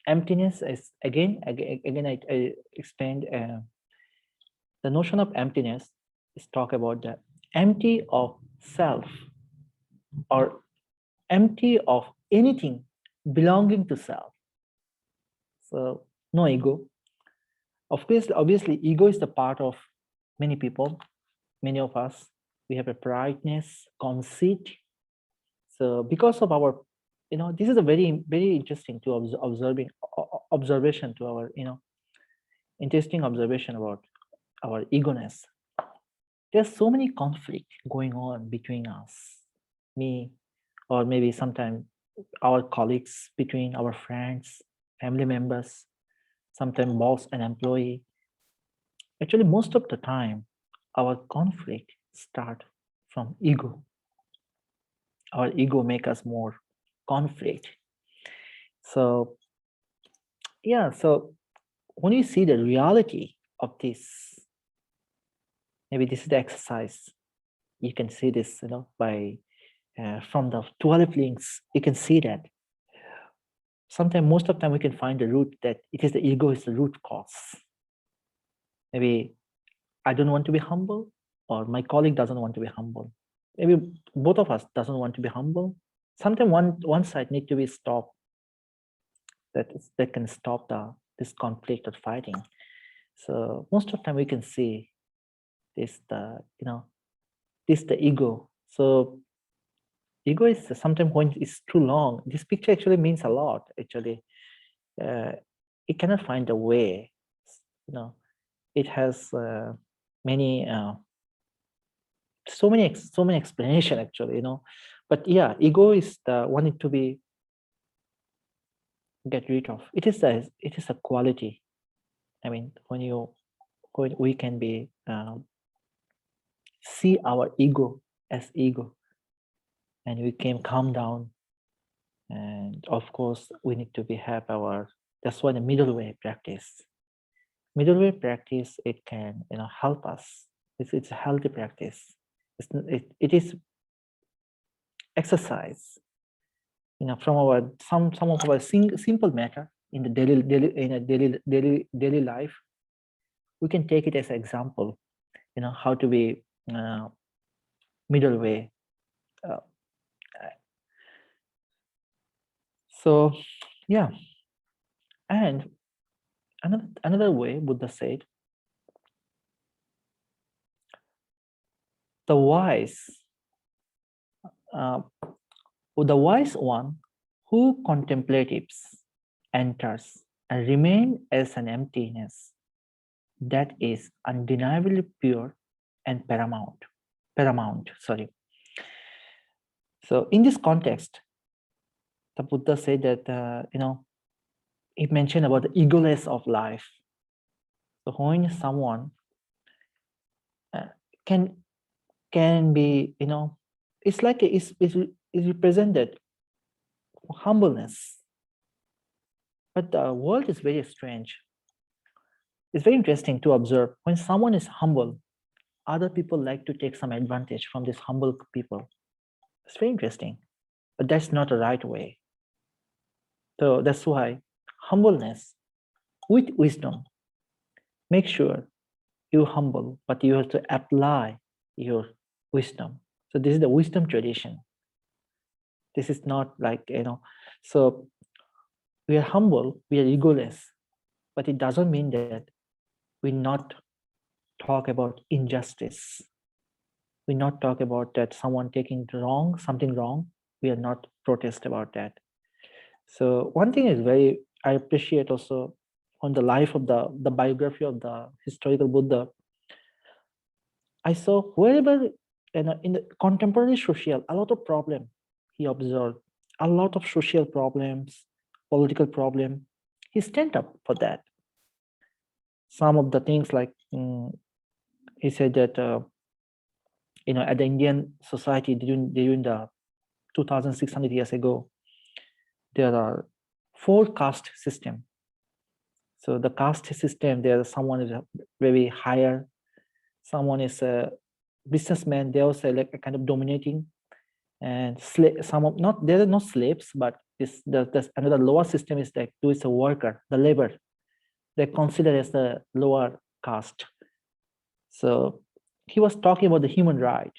emptiness is again. I explained the notion of emptiness is talk about the empty of self or empty of anything belonging to self. So no ego. Of course, obviously, ego is the part of many people, many of us. We have a prideness, conceit. So because of our, this is a very interesting to observation to our, interesting observation about our egoness. There's so many conflict going on between us, me, or maybe sometimes our colleagues, between our friends, family members, sometimes boss and employee. Actually, most of the time, our conflict start from ego. Our ego make us more conflict. So yeah, so when you see the reality of this, maybe this is the exercise. You can see this, by from the 12 links, you can see that. Sometimes, most of the time, we can find the root that it is the ego is the root cause. Maybe I don't want to be humble, or my colleague doesn't want to be humble. Maybe both of us doesn't want to be humble. Sometimes one side need to be stopped. That can stop this conflict or fighting. So most of the time we can see this the ego. So ego is sometimes when it's too long. This picture actually means a lot. Actually, it cannot find a way. It has many so many explanation actually. But yeah, ego is the wanting to be get rid of. It is a quality. I mean, when we can be see our ego as ego, and we can calm down. And of course, we need to be have our. That's why the middle way practice. Middle way practice, it can help us. It's a healthy practice. It is exercise. From our some of our simple matter in the daily life, we can take it as an example. How to be middle way. So yeah, and another way Buddha said, the wise one who contemplatives enters and remain as an emptiness that is undeniably pure and paramount. Sorry. So in this context, the Buddha said that he mentioned about the egoless of life. So when someone can be, it's like it's represented humbleness. But the world is very strange. It's very interesting to observe when someone is humble, other people like to take some advantage from this humble people. It's very interesting, but that's not the right way. So that's why humbleness with wisdom, make sure you're humble, but you have to apply your wisdom. So this is the wisdom tradition. This is not like, so we are humble, we are egoless, but it doesn't mean that we not talk about injustice. We not talk about that someone taking something wrong. We are not protest about that. So one thing is very I appreciate also on the life of the biography of the historical Buddha. I saw wherever in the contemporary social, a lot of problem he observed, a lot of social problems, political problem. He stand up for that. Some of the things like he said that at the Indian society during the 2,600 years ago, there are 4 caste system. So the caste system, there someone is very higher, someone is a businessman. They also like a kind of dominating, and some of not there are no slaves, but there's another lower system is like who is a worker, the labor. They're considered as the lower caste. So he was talking about the human right.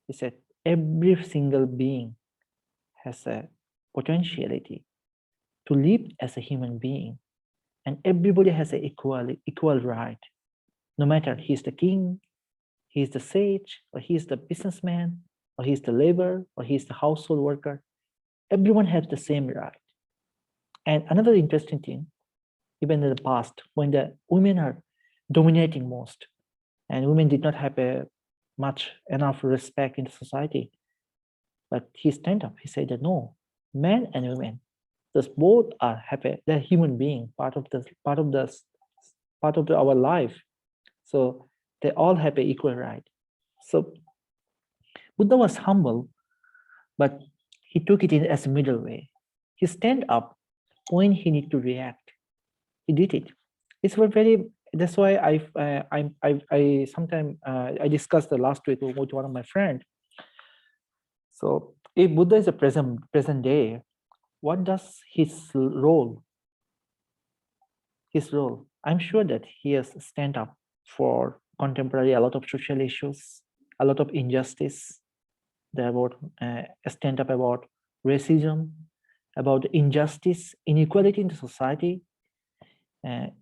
He said every single being has a potentiality to live as a human being, and everybody has an equal right, no matter he's the king, he's the sage, or he's the businessman, or he's the labor, or he's the household worker. Everyone has the same right. And another interesting thing, even in the past, when the women are dominating most, and women did not have a much enough respect in the society, but he stand up. He said that no, men and women, those both are happy. They're human being, part of our life. So they all have an equal right. So Buddha was humble, but he took it in as a middle way. He stand up when he need to react. He did it. It's very. That's why I sometimes I discussed the last week with one of my friends. So if Buddha is a present day, what does his role? His role. I'm sure that he has stand up for contemporary a lot of social issues, a lot of injustice. They about stand up about racism, about injustice, inequality in the society.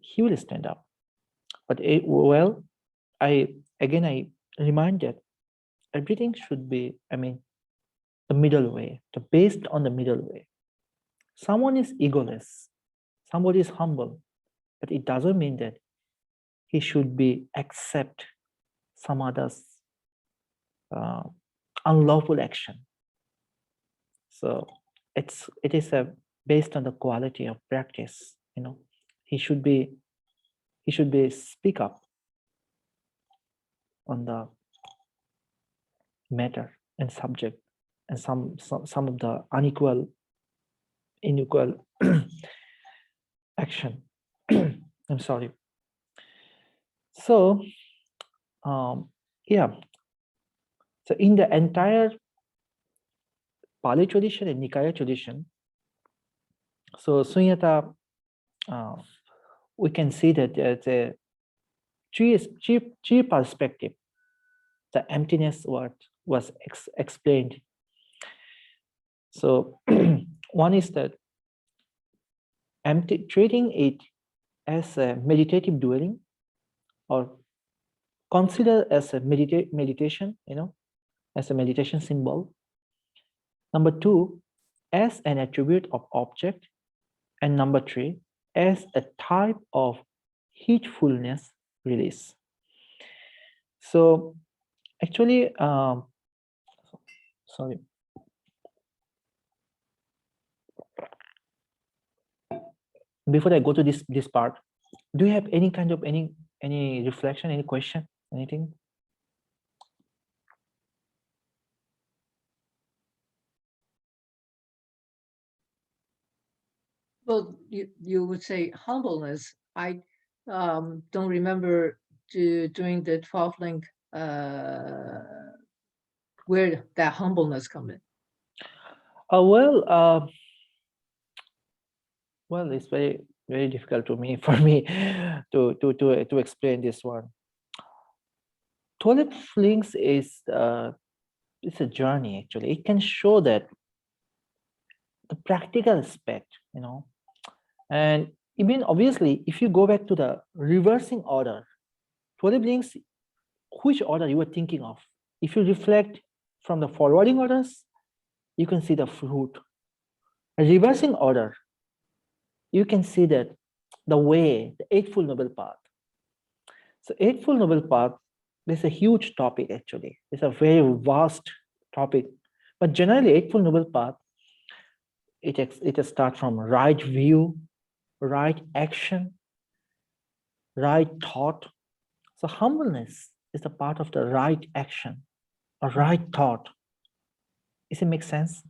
He will stand up. But well, I remind that everything should be, the middle way, based on the middle way. Someone is egoless, somebody is humble, but it doesn't mean that he should be accept some others uh, unlawful action. So it is a based on the quality of practice. He should be speak up on the matter and subject, and some of the unequal action. I'm sorry. So yeah, so in the entire Pali tradition and Nikaya tradition, so Sunyata, we can see that there's a three perspective. The emptiness word was explained. So one is that treating it as a meditative dwelling, or consider as a meditation, as a meditation symbol. Number 2, as an attribute of object. And number 3, as a type of heedfulness release. So actually, sorry. Before I go to this part, do you have any kind of any reflection, any question, anything? Well, you would say humbleness. I don't remember doing the 12 link where that humbleness come in. Well, it's very difficult for me to explain this one. 12 links is it's a journey. Actually, it can show that the practical aspect, and even obviously, if you go back to the reversing order, 12 links, which order you were thinking of? If you reflect from the forwarding orders, you can see the fruit. Reversing order, you can see that the way, the Eightfold Noble Path. So Eightfold Noble Path is a huge topic actually. It's a very vast topic. But generally, Eightfold Noble Path, it starts from right view, right action, right thought. So humbleness is a part of the right action, a right thought. Does it make sense?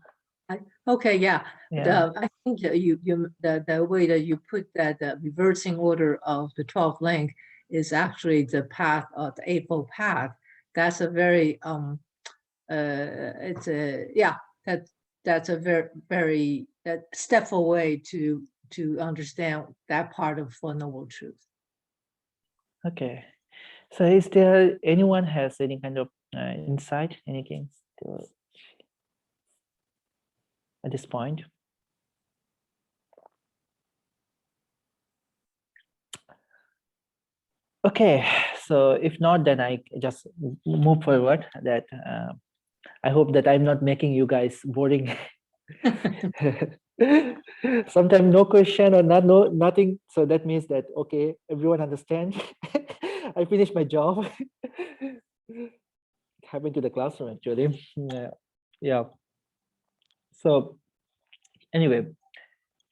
Okay, yeah. Yeah. I think that the way that you put that, the reversing order of the 12th link is actually the path of the Eightfold Path. That's a very it's a yeah, that's a very that stepful way to understand that part of Four Noble Truths. Okay. So is there anyone has any kind of insight, anything at this point? Okay, so if not, then I just move forward. That I hope that I'm not making you guys boring. Sometimes no question or nothing. So that means that okay, everyone understands. I finished my job. It happened to the classroom actually. Yeah. So anyway,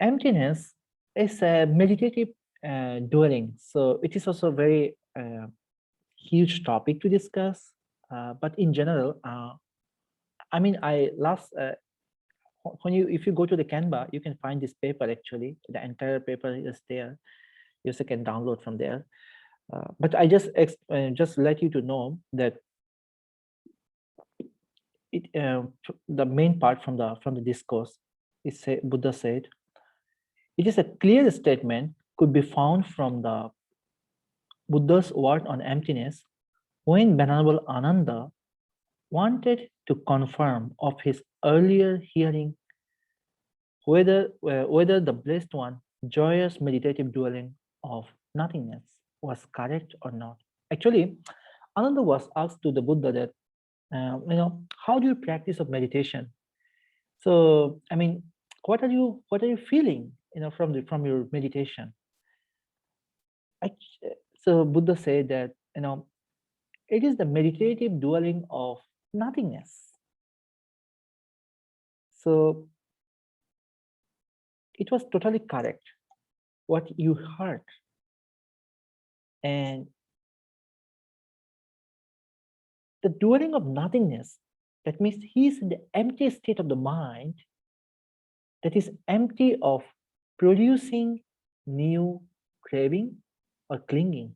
emptiness is a meditative dwelling. So it is also a very huge topic to discuss. But in general, I mean, I last when if you go to the Canva, you can find this paper actually. The entire paper is there. You also can download from there. But I just let you to know that the main part from the discourse is Buddha said, it is a clear statement could be found from the Buddha's word on emptiness when Venerable Ananda wanted to confirm of his earlier hearing whether the blessed one joyous meditative dwelling of nothingness was correct or not. Actually, Ananda was asked to the Buddha that how do you practice of meditation? So I mean, what are you feeling from your meditation? I, so Buddha said that it is the meditative dwelling of nothingness. So it was totally correct what you heard. And the dwelling of nothingness, that means he is in the empty state of the mind that is empty of producing new craving or clinging.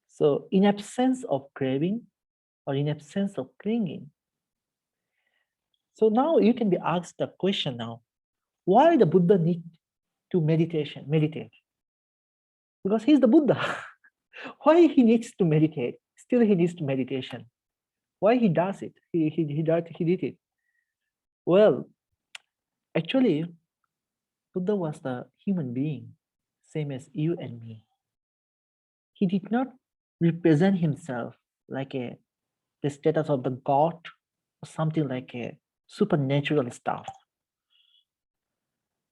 So in absence of craving or in absence of clinging. So now you can be asked the question now, why the Buddha need to meditate? Because he's the Buddha. Why he needs to meditate? Still he needs to meditation. Why he does it? He did it. Well, actually, Buddha was the human being, same as you and me. He did not represent himself like the status of the god or something like a supernatural stuff.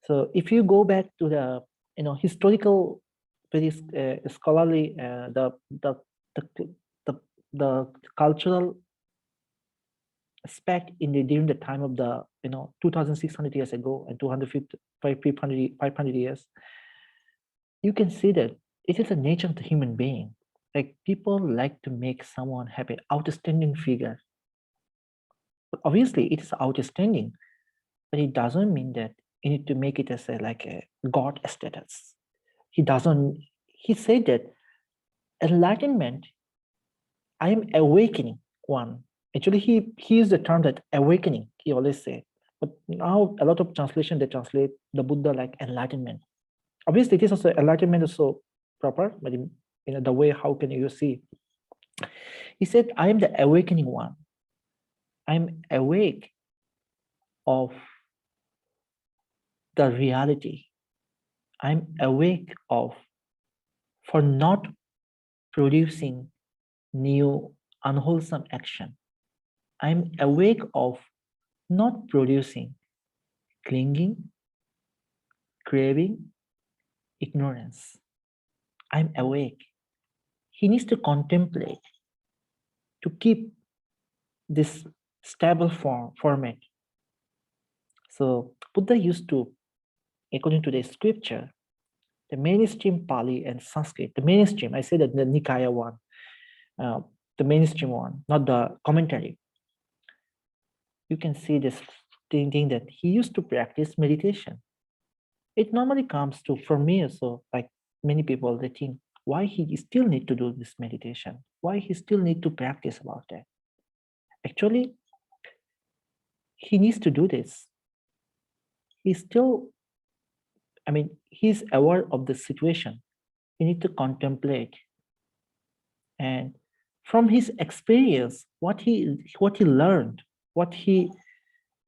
So if you go back to the historical, very scholarly, the, the the cultural aspect during the time of the 2,600 years ago and 250 500 years, you can see that it is the nature of the human being. Like people like to make someone have an outstanding figure. But obviously, it is outstanding, but it doesn't mean that you need to make it as a god status. He doesn't. He said that enlightenment, I am awakening one. Actually, he used the term that awakening. He always say, but now a lot of translation they translate the Buddha like enlightenment. Obviously, it is also enlightenment is so proper, but in the way how can you see? He said, I am the awakening one. I'm awake of the reality. I'm awake of for not producing new unwholesome action. I'm awake of not producing clinging, craving, ignorance. I'm awake. He needs to contemplate to keep this stable format. So Buddha used to, according to the scripture, the mainstream Pali and Sanskrit, the mainstream, I say that the Nikaya one, uh, the mainstream one, not the commentary. You can see this thing that he used to practice meditation. It normally comes to, for me also, like many people, they think, why he still need to do this meditation? Why he still need to practice about that? Actually, he needs to do this. He's still, I mean, he's aware of the situation. He need to contemplate. And from his experience, what he learned, what he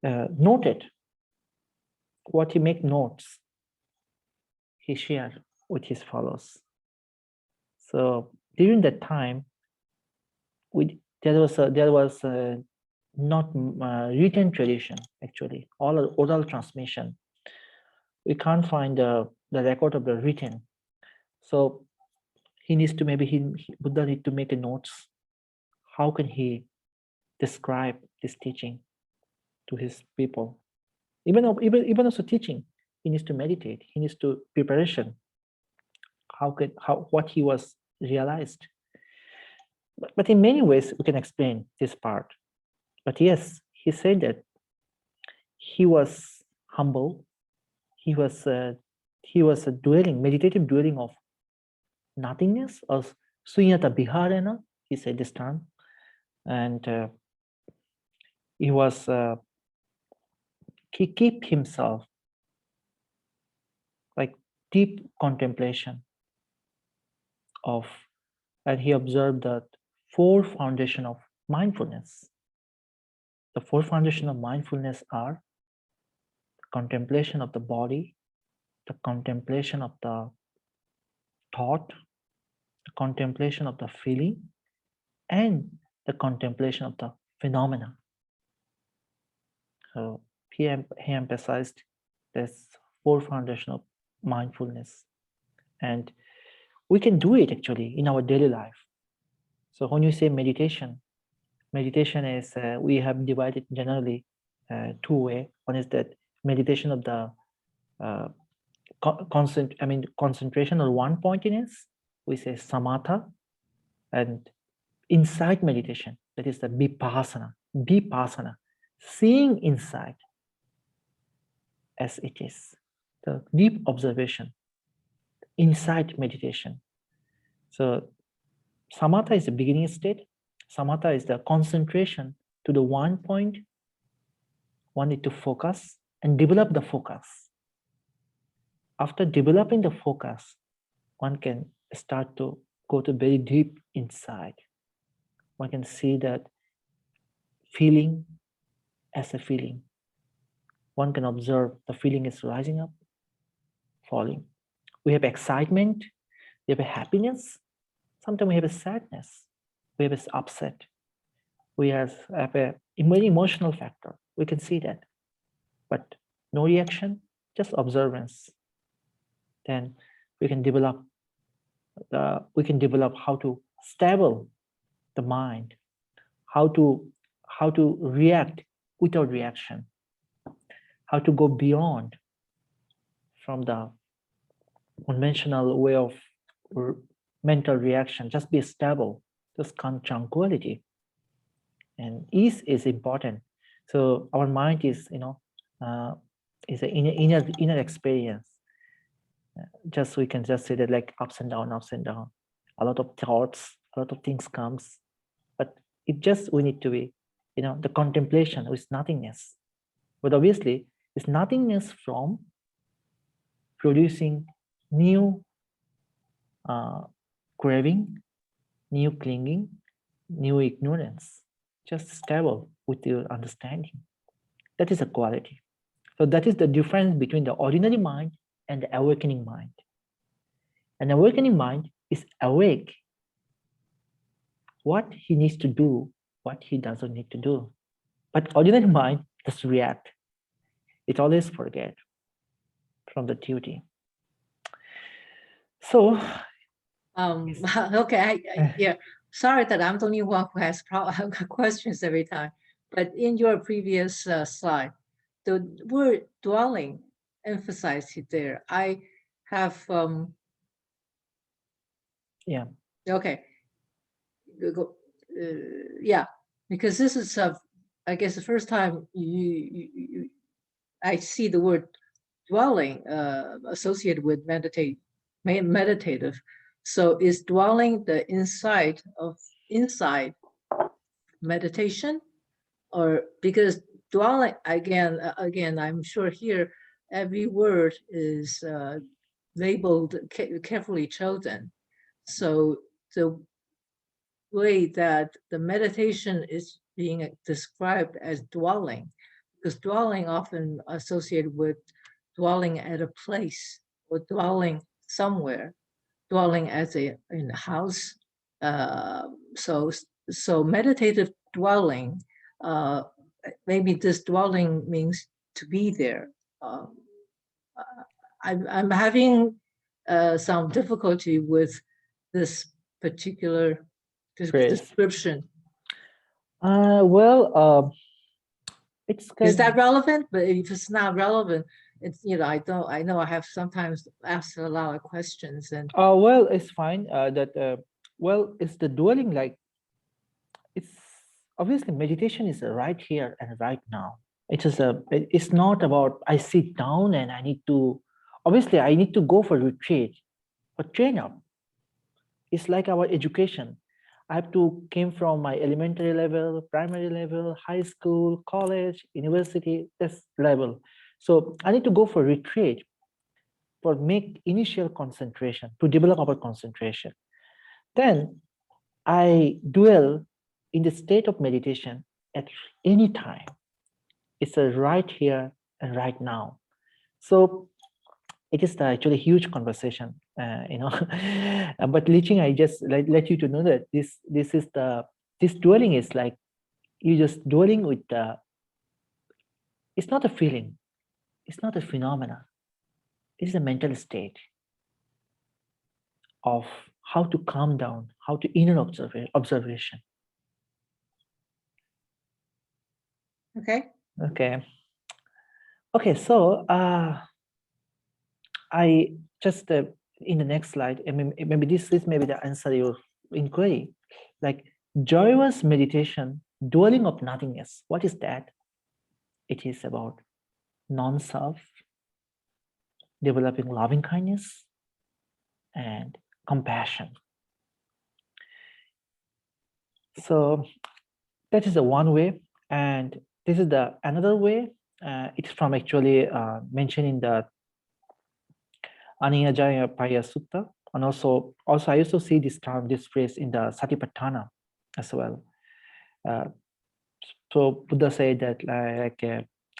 noted, what he make notes, he shared with his followers. So during that time, there was not written tradition, actually, all oral transmission. We can't find the record of the written. So he needs to, maybe Buddha need to make a notes. How can he describe this teaching to his people? Even also teaching, he needs to meditate. He needs to preparation. What he was realized. But in many ways, we can explain this part. But yes, he said that he was humble. He was a meditative dwelling of nothingness, or sunyata viharana, he said this term. And he kept himself like deep contemplation of, and he observed that four foundation of mindfulness. The four foundation of mindfulness are the contemplation of the body, the contemplation of the thought, the contemplation of the feeling, and the contemplation of the phenomena. So he emphasized this four foundation of mindfulness, and we can do it actually in our daily life. So when you say meditation is we have divided generally two ways. One is that meditation of the concentration on one pointedness, we say samatha, and insight meditation, that is the vipassana, seeing inside as it is, the deep observation, insight meditation. So samatha is the beginning state. Samatha is the concentration to the one point. One need to focus and develop the focus. After developing the focus, one can start to go to very deep inside. One can see that feeling as a feeling. One can observe the feeling is rising up, falling. We have excitement, we have a happiness, sometimes we have a sadness, we have an upset, we have a very emotional factor. We can see that, but no reaction, just observance. Then we can develop how to stable the mind, how to react without reaction, how to go beyond from the conventional way of mental reaction. Just be stable, just tranquility, and ease is important. So our mind is is an inner experience. Just we can just say that like ups and down, a lot of thoughts, a lot of things comes, but it just, we need to be, the contemplation with nothingness. But obviously it's nothingness from producing new craving, new clinging, new ignorance. Just stable with your understanding. That is a quality. So that is the difference between the ordinary mind and the awakening mind. An awakening mind is awake what he needs to do, what he doesn't need to do. But ordinary mind just react. It always forget from the duty. So Okay, yeah, sorry that I'm the only one who has questions every time. But in your previous slide, the word dwelling emphasized there. I have yeah, okay, yeah, because this is I guess the first time I see the word dwelling associated with meditative. So is dwelling the inside meditation, or because dwelling again, I'm sure here every word is labeled carefully chosen. So the way that the meditation is being described as dwelling, because dwelling often associated with dwelling at a place or dwelling somewhere, dwelling as in a house. Uh, so so meditative dwelling, uh, maybe this dwelling means to be there. Um, I'm having some difficulty with this particular phrase. description. Well, it's Is kind. that relevant? But if it's not relevant, it's, I know I have sometimes asked a lot of questions and Well, it's fine. That well, it's the dwelling. Like it's obviously meditation is right here and right now. It is a. It's not about I sit down and I need to. Obviously, I need to go for retreat or train up. It's like our education. I have to came from my elementary level, primary level, high school, college, university, this level. So I need to go for retreat for make initial concentration to develop our concentration. Then I dwell in the state of meditation at any time. It's a right here and right now. So it is actually a huge conversation, but Liching, I just let you to know that this is the this dwelling is like you just dwelling with the. It's not a feeling. It's not a phenomena. It is a mental state of how to calm down, how to inner observation. okay. Okay. Okay. So I just in the next slide, I mean, maybe this is maybe the answer your inquiry. Like joyous meditation, dwelling of nothingness. What is that? It is about non-self, developing loving kindness and compassion. So that is the one way, and this is the another way. It's from actually mentioned in the Aniyajaya Paya Sutta, and also I also see this term, this phrase in the Satipatthana as well. Uh, so Buddha said that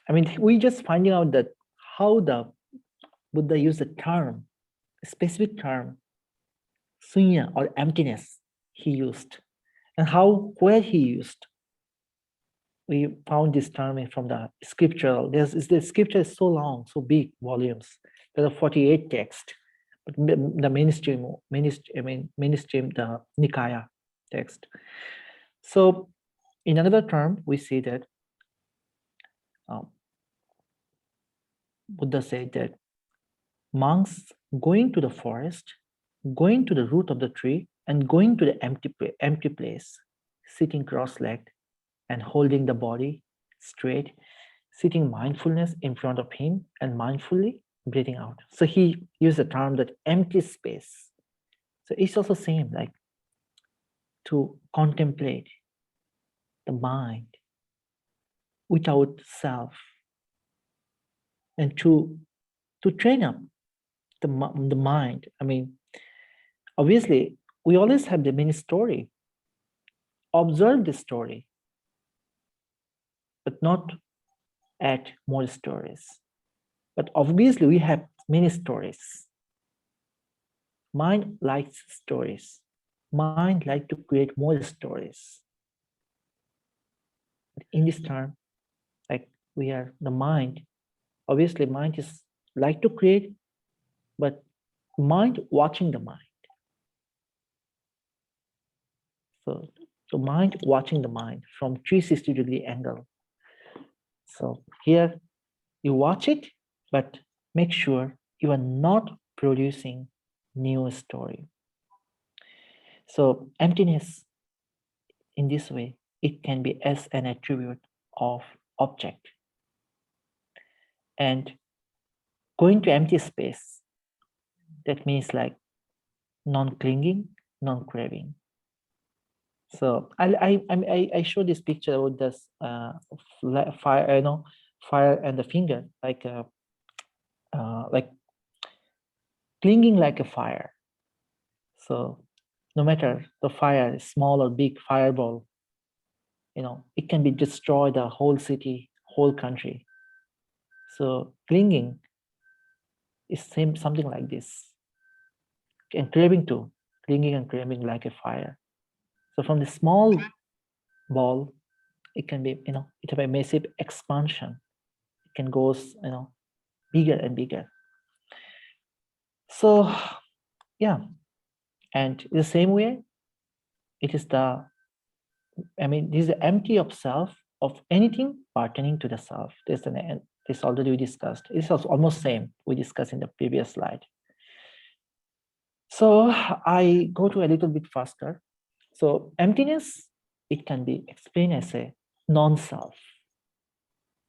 I mean, we just finding out that how the Buddha used a term, a specific term, sunya or emptiness he used, and how where he used. We found this term from the scriptural. The scripture is so long, so big volumes. There are 48 texts, but the mainstream, the Nikaya text. So, in another term, we see that Buddha said that monks going to the forest, going to the root of the tree, and going to the empty place, sitting cross-legged and holding the body straight, sitting mindfulness in front of him and mindfully breathing out. So he used the term that empty space. So it's also same, like to contemplate the mind without self and to train up the mind. I mean, obviously, we always have the mini story. Observe the story, but not add more stories. But obviously, we have many stories. Mind likes stories. Mind likes to create more stories. But in this term, like we are the mind Obviously, mind is like to create, but mind watching the mind. So, so mind watching the mind from 360-degree angle. So here you watch it, but make sure you are not producing new story. So emptiness in this way, it can be as an attribute of object. And going to empty space, that means like non-clinging, non-craving. So I show this picture with this fire, fire and the finger, like clinging like a fire. So no matter the fire is small or big fireball, it can be destroy the whole city, whole country. So clinging is something like this, and craving too, clinging and craving like a fire. So from the small ball, it can be, it have a massive expansion. It can go, bigger and bigger. So yeah, and in the same way, it is this is the empty of self, of anything pertaining to the self. This already we discussed. It's also almost same we discussed in the previous slide. So I go to a little bit faster. So emptiness, it can be explained as a non-self.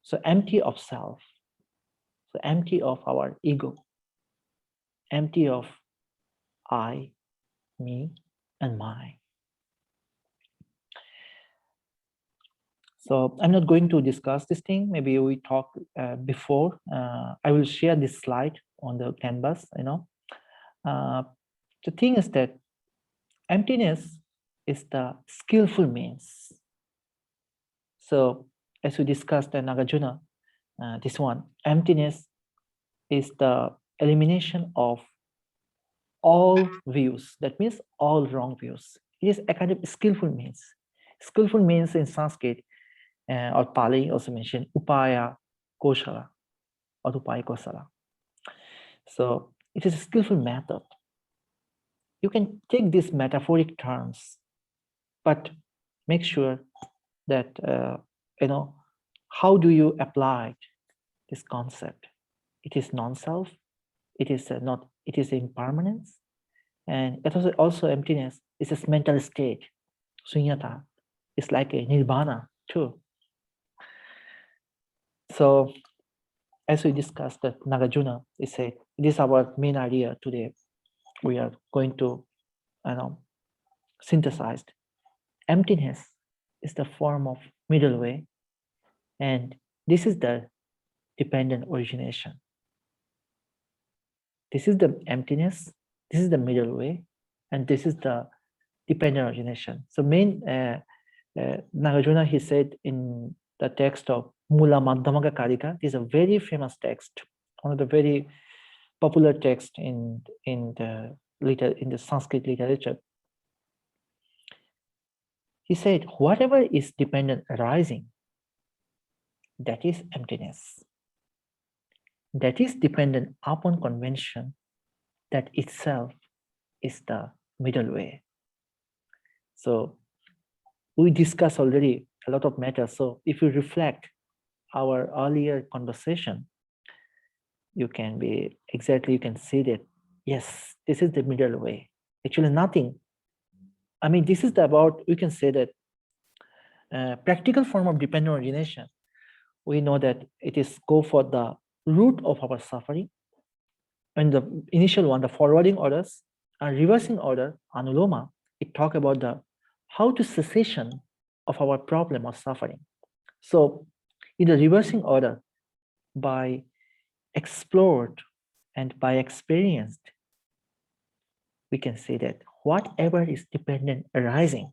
So empty of self. So empty of our ego. Empty of I, me, and mine. So I'm not going to discuss this thing. Maybe we talked before. I will share this slide on the canvas. The thing is that emptiness is the skillful means. So as we discussed in Nagarjuna, this one, emptiness is the elimination of all views. That means all wrong views. It is a kind of skillful means. Skillful means in Sanskrit or Pali also mentioned upaya kosala or upaya kosala. So it is a skillful method. You can take these metaphoric terms, but make sure that how do you apply this concept? It is non-self. It is not. It is impermanence, and it also emptiness is a mental state. Sunyata is like a nirvana too. So as we discussed that Nagarjuna, he said, this is our main idea today. We are going to synthesize. Emptiness is the form of middle way, and this is the dependent origination. This is the emptiness, this is the middle way, and this is the dependent origination. So Nagarjuna, he said in the text of Mula Madhyamaka Karika, this is a very famous text, one of the very popular text in the Sanskrit literature. He said, whatever is dependent arising, that is emptiness. That is dependent upon convention, that itself is the middle way. So we discussed already a lot of matters. So if you reflect our earlier conversation, you can see that, yes, this is the middle way. Actually nothing. This is we can say that practical form of dependent origination. We know that it is go for the root of our suffering. And the initial one, the forwarding orders, and reversing order, anuloma, it talk about the how to cessation of our problem or suffering. So in the reversing order, by explored and by experienced, we can say that whatever is dependent arising,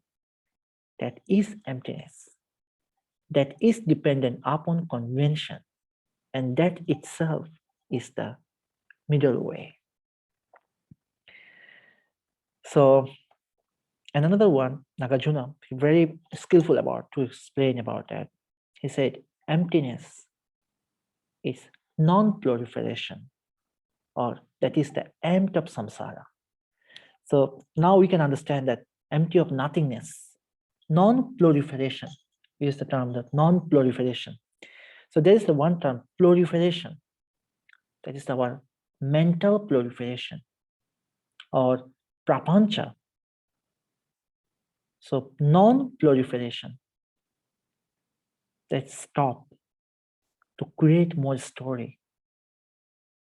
that is emptiness, that is dependent upon convention, and that itself is the middle way. So, and another one, Nagarjuna, very skillful to explain about that. He said, emptiness is non-proliferation, or that is the empty of samsara. So now we can understand that empty of nothingness, non-proliferation is the term, that non-proliferation. So there is the one term, proliferation. That is the one, mental proliferation or prapancha. So non-proliferation, that stop to create more story.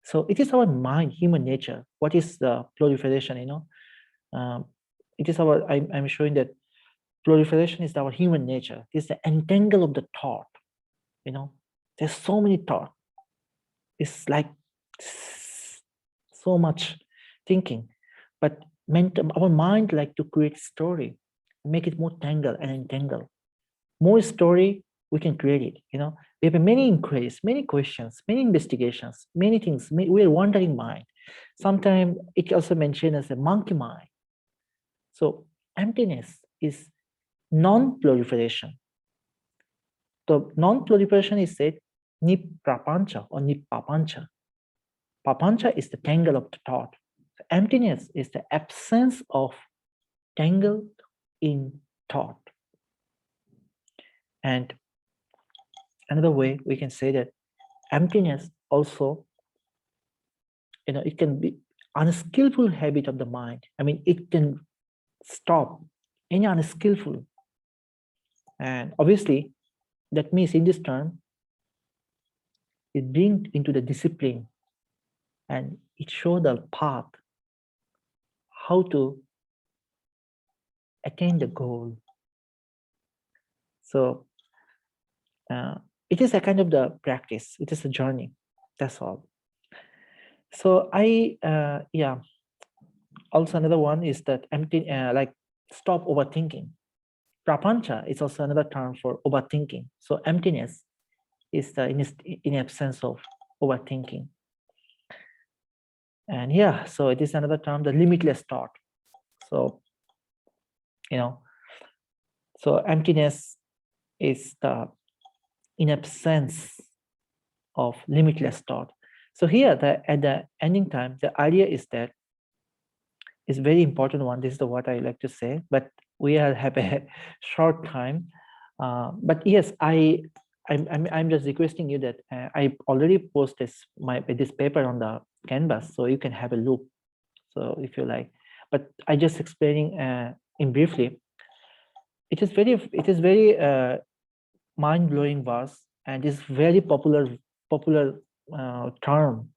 So it is our mind, human nature. What is the proliferation? It is our. I'm showing that proliferation is our human nature. It's the entangle of the thought. There's so many thought. It's like so much thinking, but our mind like to create story, make it more tangle and entangle. More story, we can create it. We have many inquiries, many questions, many investigations, many things. We are wandering mind. Sometimes it also mentioned as a monkey mind. So emptiness is non-proliferation. So non-proliferation is said niprapancha or nipapancha. Papancha is the tangle of the thought. So emptiness is the absence of tangle in thought. And another way we can say that emptiness also, it can be unskillful habit of the mind. I mean, it can stop any unskillful. And obviously, that means in this term, it brings into the discipline and it shows the path how to attain the goal. So it is a kind of the practice. It is a journey. That's all. So also another one is that empty, like stop overthinking. Prapancha is also another term for overthinking. So emptiness is the in absence of overthinking. And so it is another term, the limitless thought. So, so emptiness is the in absence of limitless thought. So here, at the ending time, the idea is that it's very important one. This is what I like to say, but we have a short time. But yes, I'm just requesting you that I already posted this paper on the canvas, so you can have a look. So if you like, but I just explaining in briefly. It is very mind-blowing verse, and is very popular term.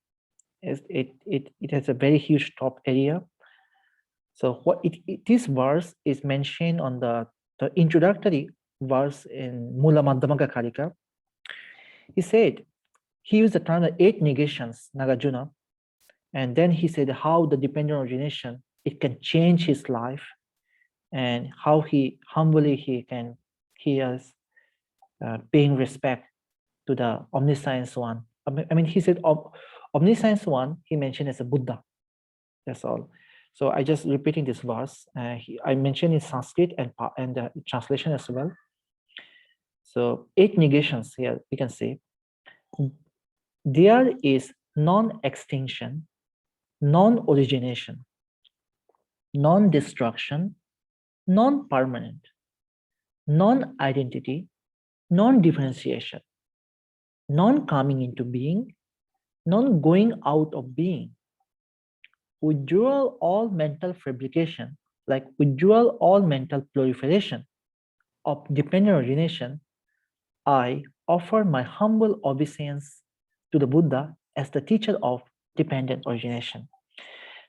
It has a very huge top area. So this verse is mentioned on the introductory verse in Mula Madhyamaka Karika. He used the term the 8 negations, Nagarjuna, and then he said how the dependent origination, it can change his life, and how he humbly he is paying respect to the omniscience one. I mean, he said omniscience one, he mentioned as a Buddha. That's all. So I just repeating this verse. I mentioned in Sanskrit and the translation as well. So 8 negations here we can say. There is non-extinction, non-origination, non-destruction, non-permanent, non-identity, non-differentiation, non-coming into being, non-going out of being. Withdrawal all mental fabrication, like withdrawal all mental proliferation of dependent origination, I offer my humble obeisance to the Buddha as the teacher of dependent origination.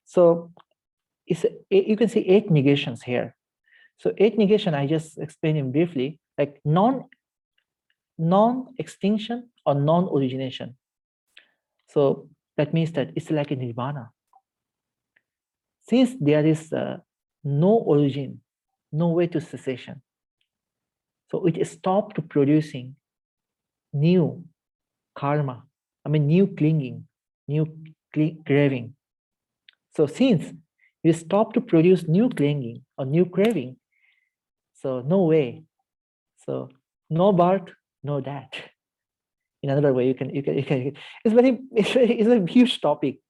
So you can see 8 negations here. So 8 negation, I just explained in briefly, like non-extinction or non-origination. So that means that it's like a nirvana. Since there is no origin, no way to cessation, so it stopped producing new karma, new clinging, new craving. So since you stop to produce new clinging or new craving, so no way. So no birth, no death. In another way, it's very, it's a huge topic.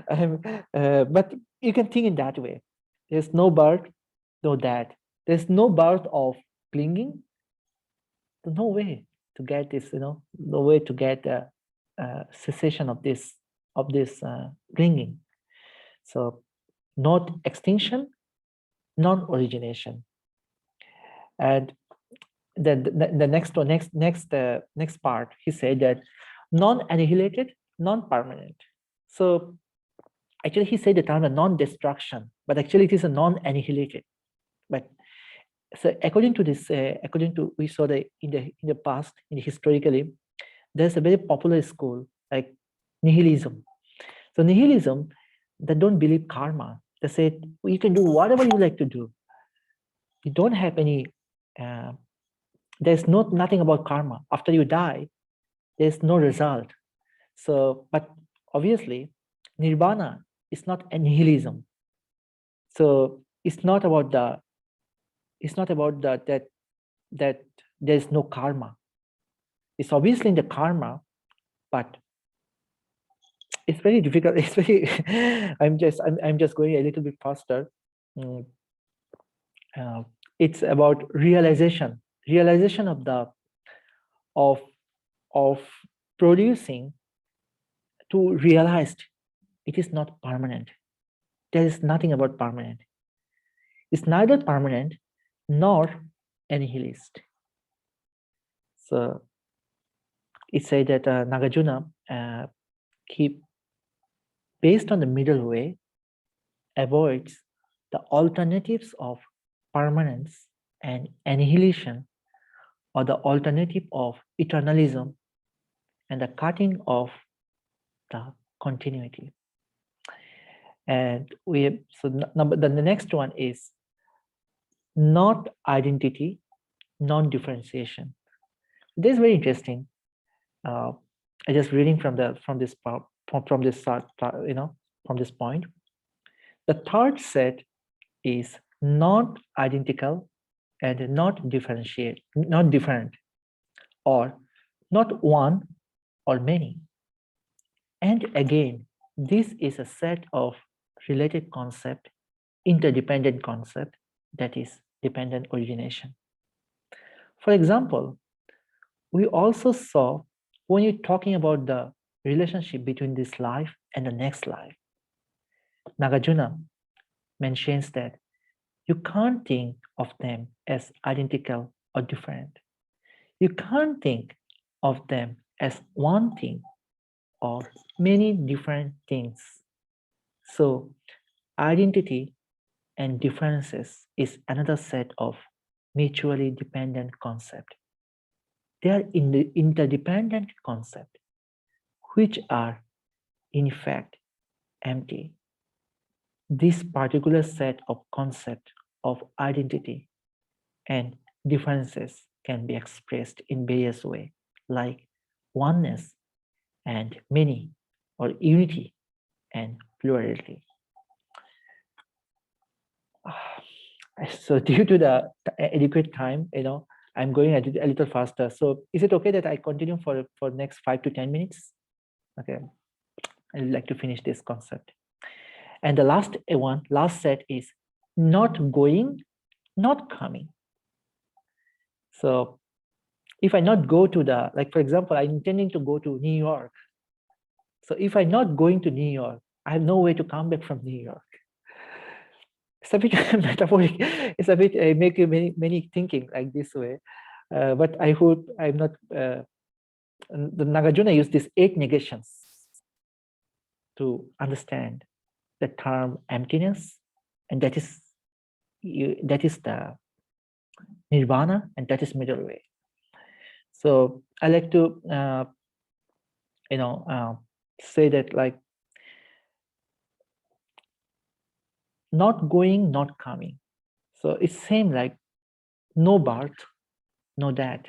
um, but you can think in that way. There's no birth, no that. There's no birth of clinging. No way to get this, no way to get a cessation of this clinging. So not extinction, non-origination. And then the next part, he said that non-annihilated, non-permanent. So actually, he said the term a non-destruction, but actually it is a non-annihilated. But so according to this, according to we saw that in the past, historically, there's a very popular school like nihilism. So nihilism, they don't believe karma. They say you can do whatever you like to do. You don't have any. There's nothing about karma. After you die, there's no result. So, but obviously, nirvana is not a nihilism. So it's not about the. It's not about that there's no karma. It's obviously in the karma, but it's very difficult. It's very. I'm just going a little bit faster. Mm, it's about realization of the of of producing to realized it is not permanent. There is nothing about permanent. It's neither permanent nor nihilist. So it said that Nagarjuna, he, based on the middle way, avoids the alternatives of permanence and annihilation, or the alternative of eternalism and the cutting of the continuity. And the next one is not identity, non-differentiation. This is very interesting. I just reading from this from this point. The third set is not identical and not different, or not one or many. And again, this is a set of related concept, interdependent concept, that is dependent origination. For example, we also saw when you're talking about the relationship between this life and the next life, Nagarjuna mentions that you can't think of them as identical or different. You can't think of them as one thing or many different things. So identity and differences is another set of mutually dependent concept. They are in the interdependent concept, which are in fact empty. This particular set of concept of identity and differences can be expressed in various ways, like oneness and many, or unity and plurality. So due to the adequate time, I'm going a little faster. So is it okay that I continue for next 5 to 10 minutes? Okay, I'd like to finish this concept. And the last set is not going, not coming. So if I not go to the, like for example, I'm intending to go to New York. So if I'm not going to New York, I have no way to come back from New York. It's a bit metaphoric. It's a bit make you many thinking like this way. But I hope I'm not. The Nagarjuna used these 8 negations to understand the term emptiness, and that is the nirvana, and that is middle way. So I like to say that, like, not going, not coming. So it's same like no birth, no death,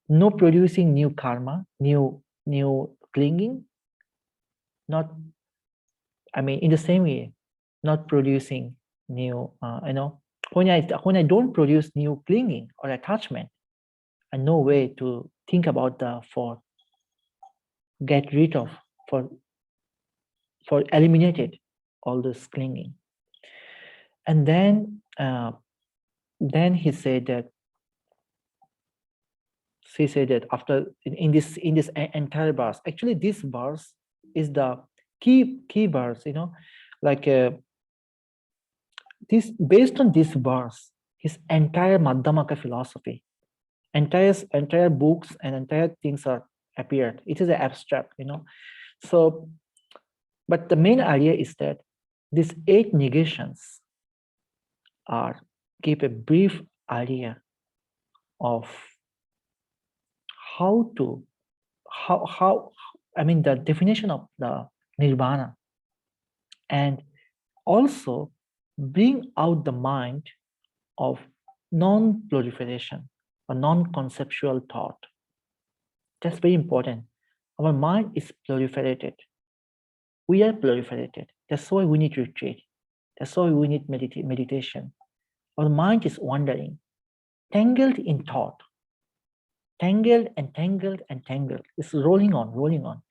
no producing new karma, new clinging, not, I mean, in the same way, not producing new, when I don't produce new clinging or attachment, and no way to think about the for get rid of for eliminated all this clinging. And then she said that after in this entire verse, actually this verse is the key verse, like this based on this verse, his entire Madhyamaka philosophy, entire books and entire things are appeared. It is an abstract, So, but the main idea is that these 8 negations are give a brief idea of how I mean the definition of the nirvana, and also bring out the mind of non-proliferation or non-conceptual thought. That's very important. Our mind is proliferated. We are proliferated. That's why we need retreat. That's why we need meditation. Our mind is wandering, tangled in thought, tangled and tangled and tangled. It's rolling on, rolling on.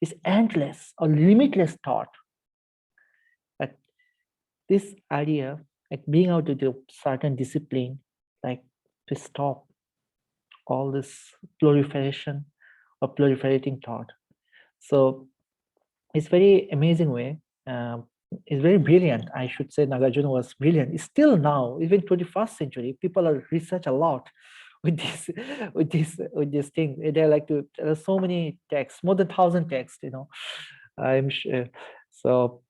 It's endless or limitless thought. But this idea, like being out of the certain discipline, like to stop all this proliferation or proliferating thought. So it's very amazing way. It's very brilliant. I should say Nagarjuna was brilliant. It's still now, even 21st century, people are research a lot with this, with this thing. They like to. There are so many texts, more than 1,000 texts. I'm sure. So,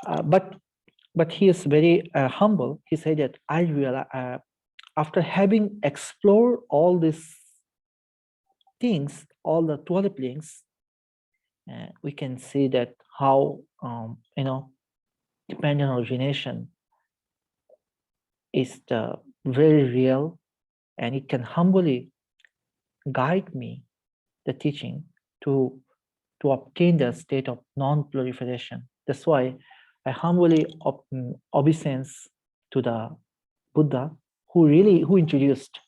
but he is very humble. He said that I realize after having explored all these things, all the 12 links, we can see that how dependent origination is the very real, and it can humbly guide me the teaching to obtain the state of non-proliferation. That's why I humbly obeisance to the Buddha, who introduced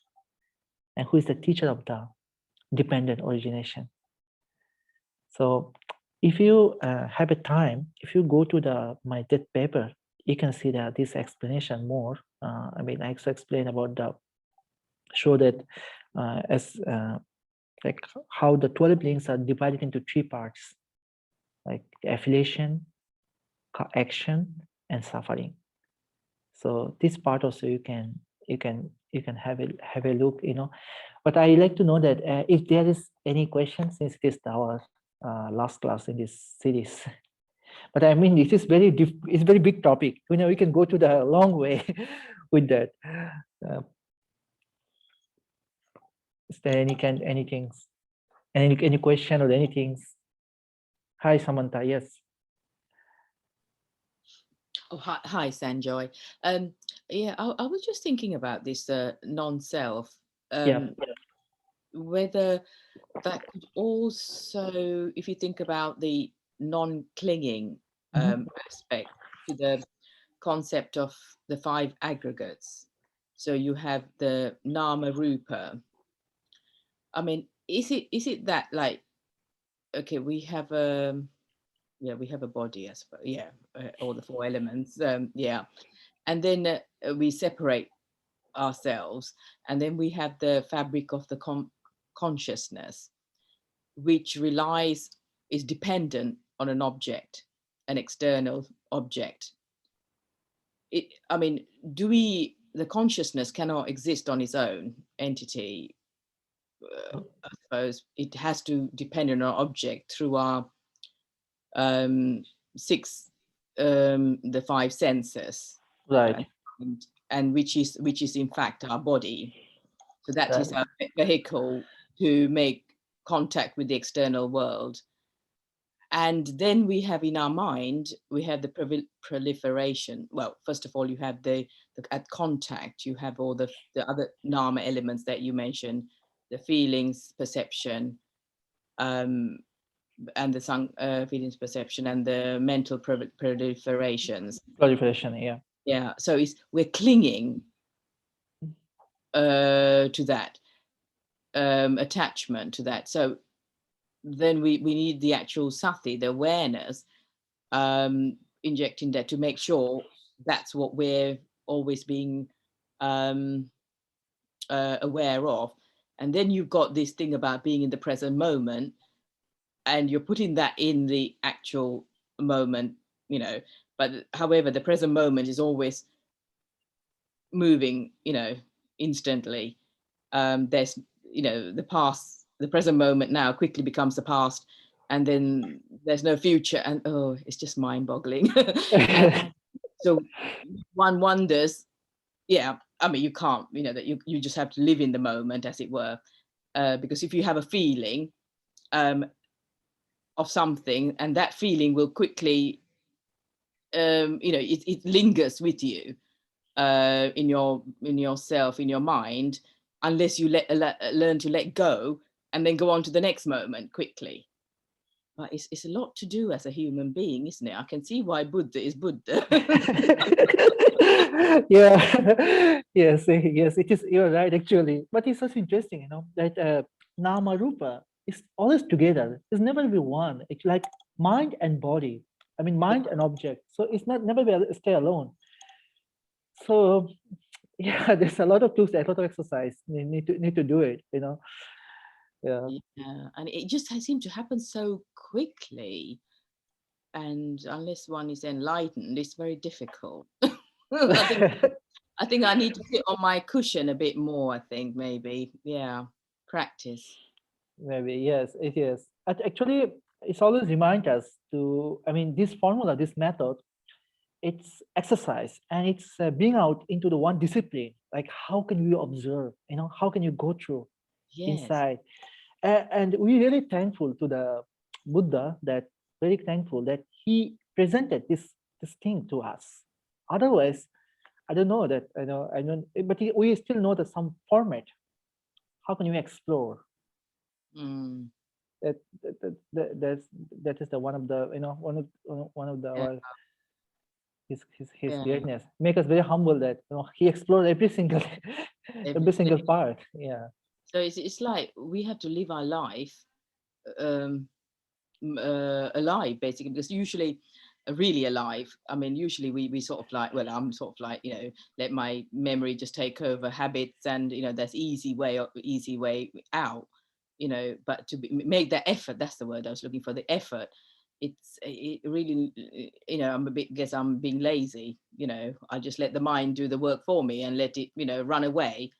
and who is the teacher of the dependent origination. So if you have a time, if you go to my death paper, you can see that this explanation more. I mean, I also explain about show that like how the 12 links are divided into 3 parts, like affiliation, action, and suffering. So this part also you can have a look, But I like to know that if there is any question, since it is our last class in this series. But I mean, it is it's very big topic. We can go to the long way with that. Is there anything, any question or anything? Hi, Samantha. Yes. Oh, hi, Sanjoy. Yeah, I was just thinking about this non-self. Yeah. Whether that could also, if you think about the non-clinging aspect to the concept of the 5 aggregates. So you have the nama rupa. I mean, is it that, like, okay, we have a body, I suppose, yeah, all the 4 elements, yeah, and then we separate ourselves, and then we have the fabric of the consciousness, which is dependent on an object, an external object. I mean, the consciousness cannot exist on its own entity. I suppose it has to depend on an object through our 6, the 5 senses, Right. and which is in fact our body. So that is our vehicle to make contact with the external world. And then we have in our mind, we have the proliferation. Well, first of all, you have at contact, you have all the other nama elements that you mentioned, the feelings, perception, and the feelings, perception, and the mental proliferations. Proliferation, yeah. Yeah, so we're clinging to that. attachment to that. So then we need the actual sati, the awareness, injecting that to make sure that's what we're always being aware of. And then you've got this thing about being in the present moment, and you're putting that in the actual moment, you know. But however, the present moment is always moving, you know, instantly. There's, you know, the past, the present moment now quickly becomes the past, and then there's no future, and oh, it's just mind-boggling. And so one wonders, yeah, I mean, you can't, you know, that you just have to live in the moment, as it were, because if you have a feeling of something, and that feeling will quickly, you know, it lingers with you in yourself, in your mind, unless you learn to let go and then go on to the next moment quickly. But it's a lot to do as a human being, isn't it? I can see why Buddha is Buddha. Yeah. Yes, yes, it is, you're right, actually. But it's also interesting, you know, that nama rupa is always together. It's never be one. It's like mind and body. I mean, mind and object. So it's not never be stay alone. So yeah, there's a lot of tools, a lot of exercise. You need to do it, you know. Yeah. Yeah, and it just seems to happen so quickly, and unless one is enlightened, it's very difficult. I think I need to sit on my cushion a bit more, I think, maybe. Yeah, practice. Maybe, yes, it is. Actually, it's always remind us to, I mean, this formula, this method, it's exercise, and it's being out into the one discipline. Like, how can you observe? You know, how can you go through Yes, inside? And we're really thankful to the Buddha, that very thankful that he presented this thing to us. Otherwise, I don't know that, I don't, but we still know that some format. How can you explore? mm, That that's that is the one of the, one of the yeah, our, his yeah. greatness, make us very humble that, he explored every single every Everything. single part. Yeah. So it's like we have to live our life um, alive, basically, because usually really alive. I mean, usually we sort of like, well, I'm sort of like, you know, let my memory just take over habits, and you know, there's easy way out, you know. But to make that effort, that's the word I was looking for, the effort. It really, you know, guess I'm being lazy, you know. I just let the mind do the work for me and let it, you know, run away.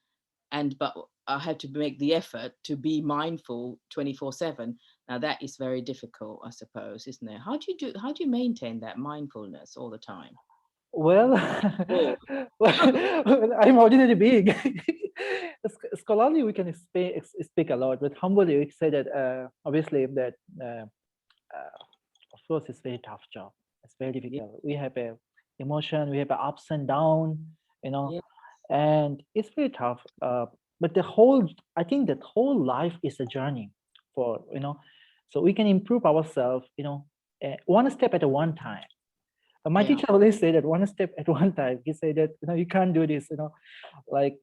And but I had to make the effort to be mindful 24/7. Now that is very difficult, I suppose, isn't it? How do you maintain that mindfulness all the time? Well, Oh, well, I'm ordinary being. Scholarly, we can speak a lot, but humbly, we say that, obviously, that, of course, it's very tough job. It's very yeah, difficult. We have a emotion, we have a ups and down, you know, yeah, and it's very tough. But the whole, I think that whole life is a journey for, so we can improve ourselves, one step at a one time. My yeah, teacher always said that one step at one time. He said that, you can't do this, like,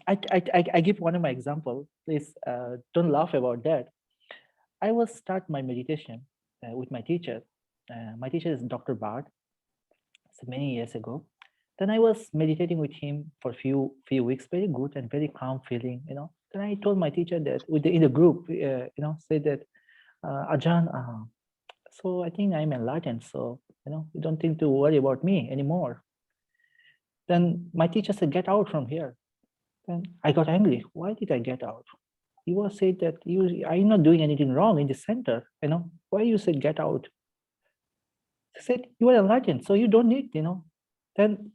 I give one of my example. Please, don't laugh about that. I was start my meditation with my teacher. My teacher is Dr. Bard. So many years ago. Then I was meditating with him for few weeks, very good and very calm feeling. Then I told my teacher that in the group, said that, Ajahn, so I think I'm enlightened. So you don't think to worry about me anymore. Then my teacher said, get out from here. Then I got angry. Why did I get out? You was said that I'm not doing anything wrong in the center. Why you said get out? I said you are enlightened, so you don't need. Then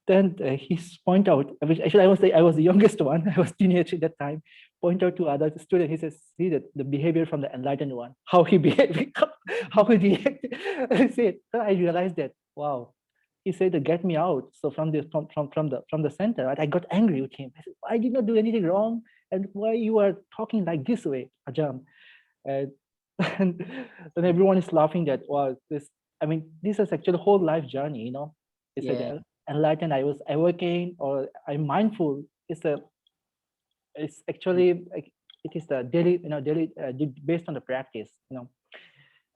he point out. Actually, I was the youngest one. I was teenage at that time. Point out to other students. He says, see that the behavior from the enlightened one, how he behaved, how he reacted. I said, I realized that, wow. He said to get me out. So from the center, right, I got angry with him. I said, I did not do anything wrong, and why you are talking like this way, Ajahn? And and then everyone is laughing that, wow, this. I mean, this is actually a whole life journey. It's yeah, a enlightened. I was awakened, or I'm mindful. It's a it's actually like, it is the daily, daily based on the practice,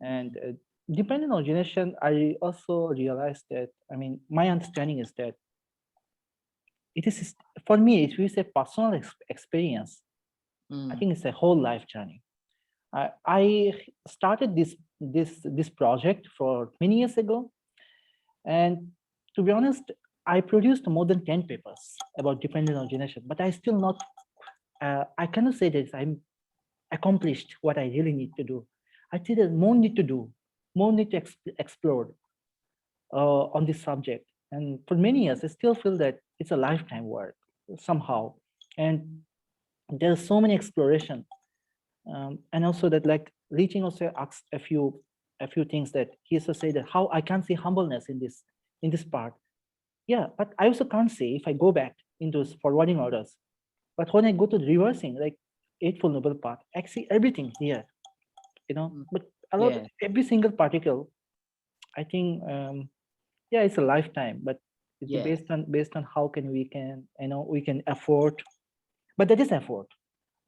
and depending on origination, I also realized that, I mean, my understanding is that it is, for me, if you say personal experience, I think it's a whole life journey. I started this project for many years ago, and to be honest, I produced more than 10 papers about dependent origination, but I still not, I cannot say that I'm accomplished what I really need to do. I think there's more need to do, more need to explore on this subject. And for many years, I still feel that it's a lifetime work somehow. And there's so many exploration. And also that, like, reaching also asks a few things that he also say that how I can't see humbleness in this part. Yeah, but I also can't see if I go back into forwarding orders. But when I go to the reversing, like Eightfold Noble Path, I see everything here, but a lot, every single particle, I think, yeah, it's a lifetime, but it's based on how can we can afford, but that is effort.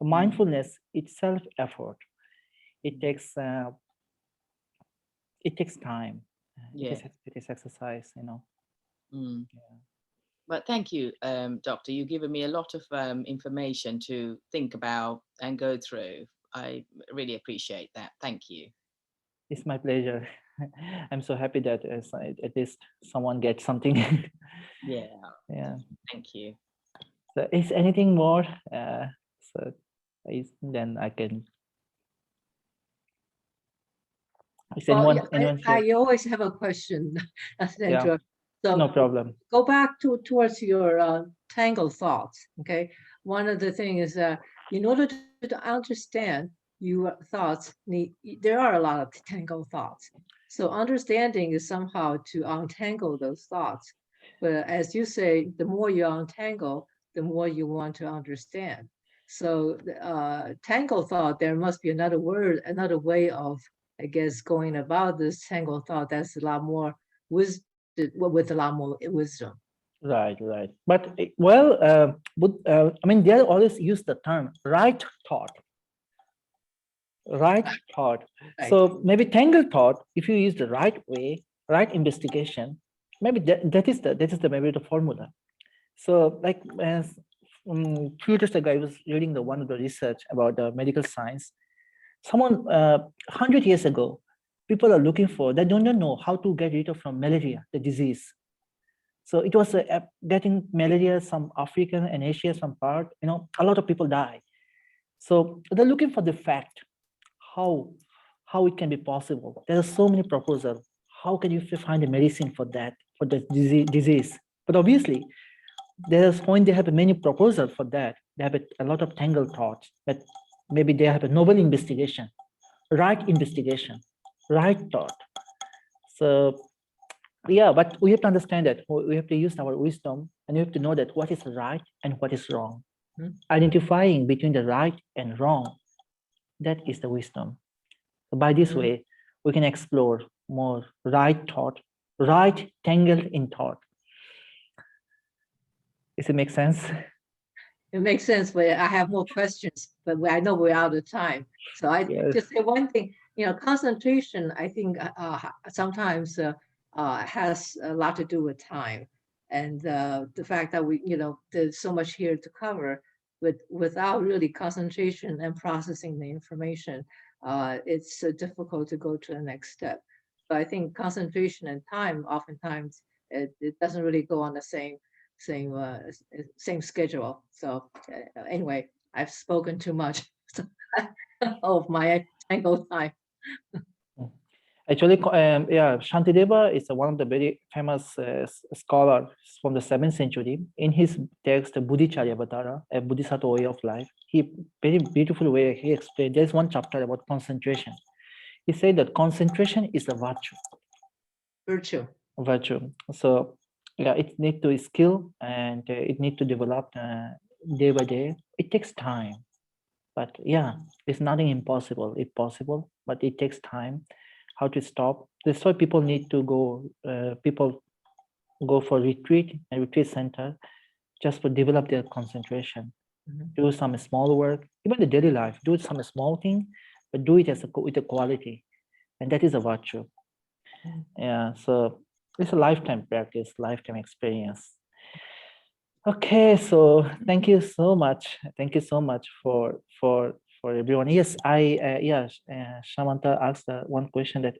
Mindfulness itself effort. It takes time. It is exercise, Yeah. But thank you, Doctor. You've given me a lot of information to think about and go through. I really appreciate that. Thank you. It's my pleasure. I'm so happy that at least someone gets something. Yeah. Thank you. So is anything more? Then I can. Is anyone I always have a question, Sandra. So no problem. Go back towards your tangled thoughts. Okay, one of the things is that in order to understand your thoughts, there are a lot of tangled thoughts. So understanding is somehow to untangle those thoughts. But as you say, the more you untangle, the more you want to understand. So tangled thought, there must be another word, another way of, I guess, going about this tangled thought that's a lot more with a lot more wisdom. Right. But well, I mean, they always use the term right thought. Right thought. Right. So maybe tangled thought, if you use the right way, right investigation, maybe that is the maybe the formula. So like as few years ago, I was reading one of the research about the medical science. Someone 100 years ago, people are looking for, they don't know how to get rid of from malaria, the disease. So it was getting malaria, some African and Asia, some part, a lot of people die. So they're looking for the fact, how it can be possible. There are so many proposals. How can you find a medicine for that, for the disease? But obviously, there's when they have many proposals for that, they have a lot of tangled thoughts, but maybe they have a noble investigation, right thought. So yeah, but we have to understand that we have to use our wisdom, and we have to know that what is right and what is wrong. Identifying between the right and wrong, that is the wisdom. So by this way, we can explore more right thought, right tangled in thought. Does it make sense? It makes sense, but I have more questions, but I know we're out of time. So I just say one thing, concentration, I think sometimes has a lot to do with time. And the fact that there's so much here to cover, but without really concentration and processing the information, it's difficult to go to the next step. So I think concentration and time, oftentimes, it doesn't really go on the same schedule. So anyway, I've spoken too much of my tangled time. Actually, Shantideva is one of the very famous scholars from the 7th century. In his text, Bodhicharyavatara, a Bodhisattva way of life, he very beautiful way he explained. There's one chapter about concentration. He said that concentration is a virtue. So yeah, it needs to skill, and it needs to develop day by day. It takes time, but yeah, it's nothing impossible. It's possible, but it takes time. How to stop? That's why people need to go. People go for retreat and retreat center just to develop their concentration. Mhm. do some small work, even the daily life, do some small thing, but do it with a quality, and that is a virtue. Mhm. Yeah, so it's a lifetime practice, lifetime experience. Okay, so thank you so much. Thank you so much for everyone. Yes, Shamanta asked one question that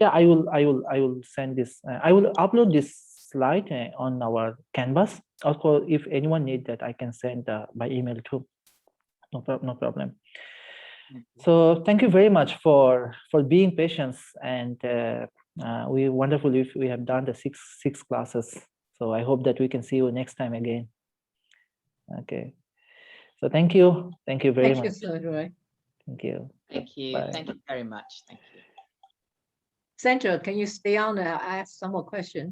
I will send this. I will upload this slide on our Canvas. Also, if anyone need that, I can send by email too. No problem. So thank you very much for being patient, and we wonderful if we have done the six classes. So I hope that we can see you next time again. Okay. So thank you very Thank you, much. Roy. Thank you. Thank you. Bye. Thank you very much. Thank you. Sandra, can you stay on and ask some more questions?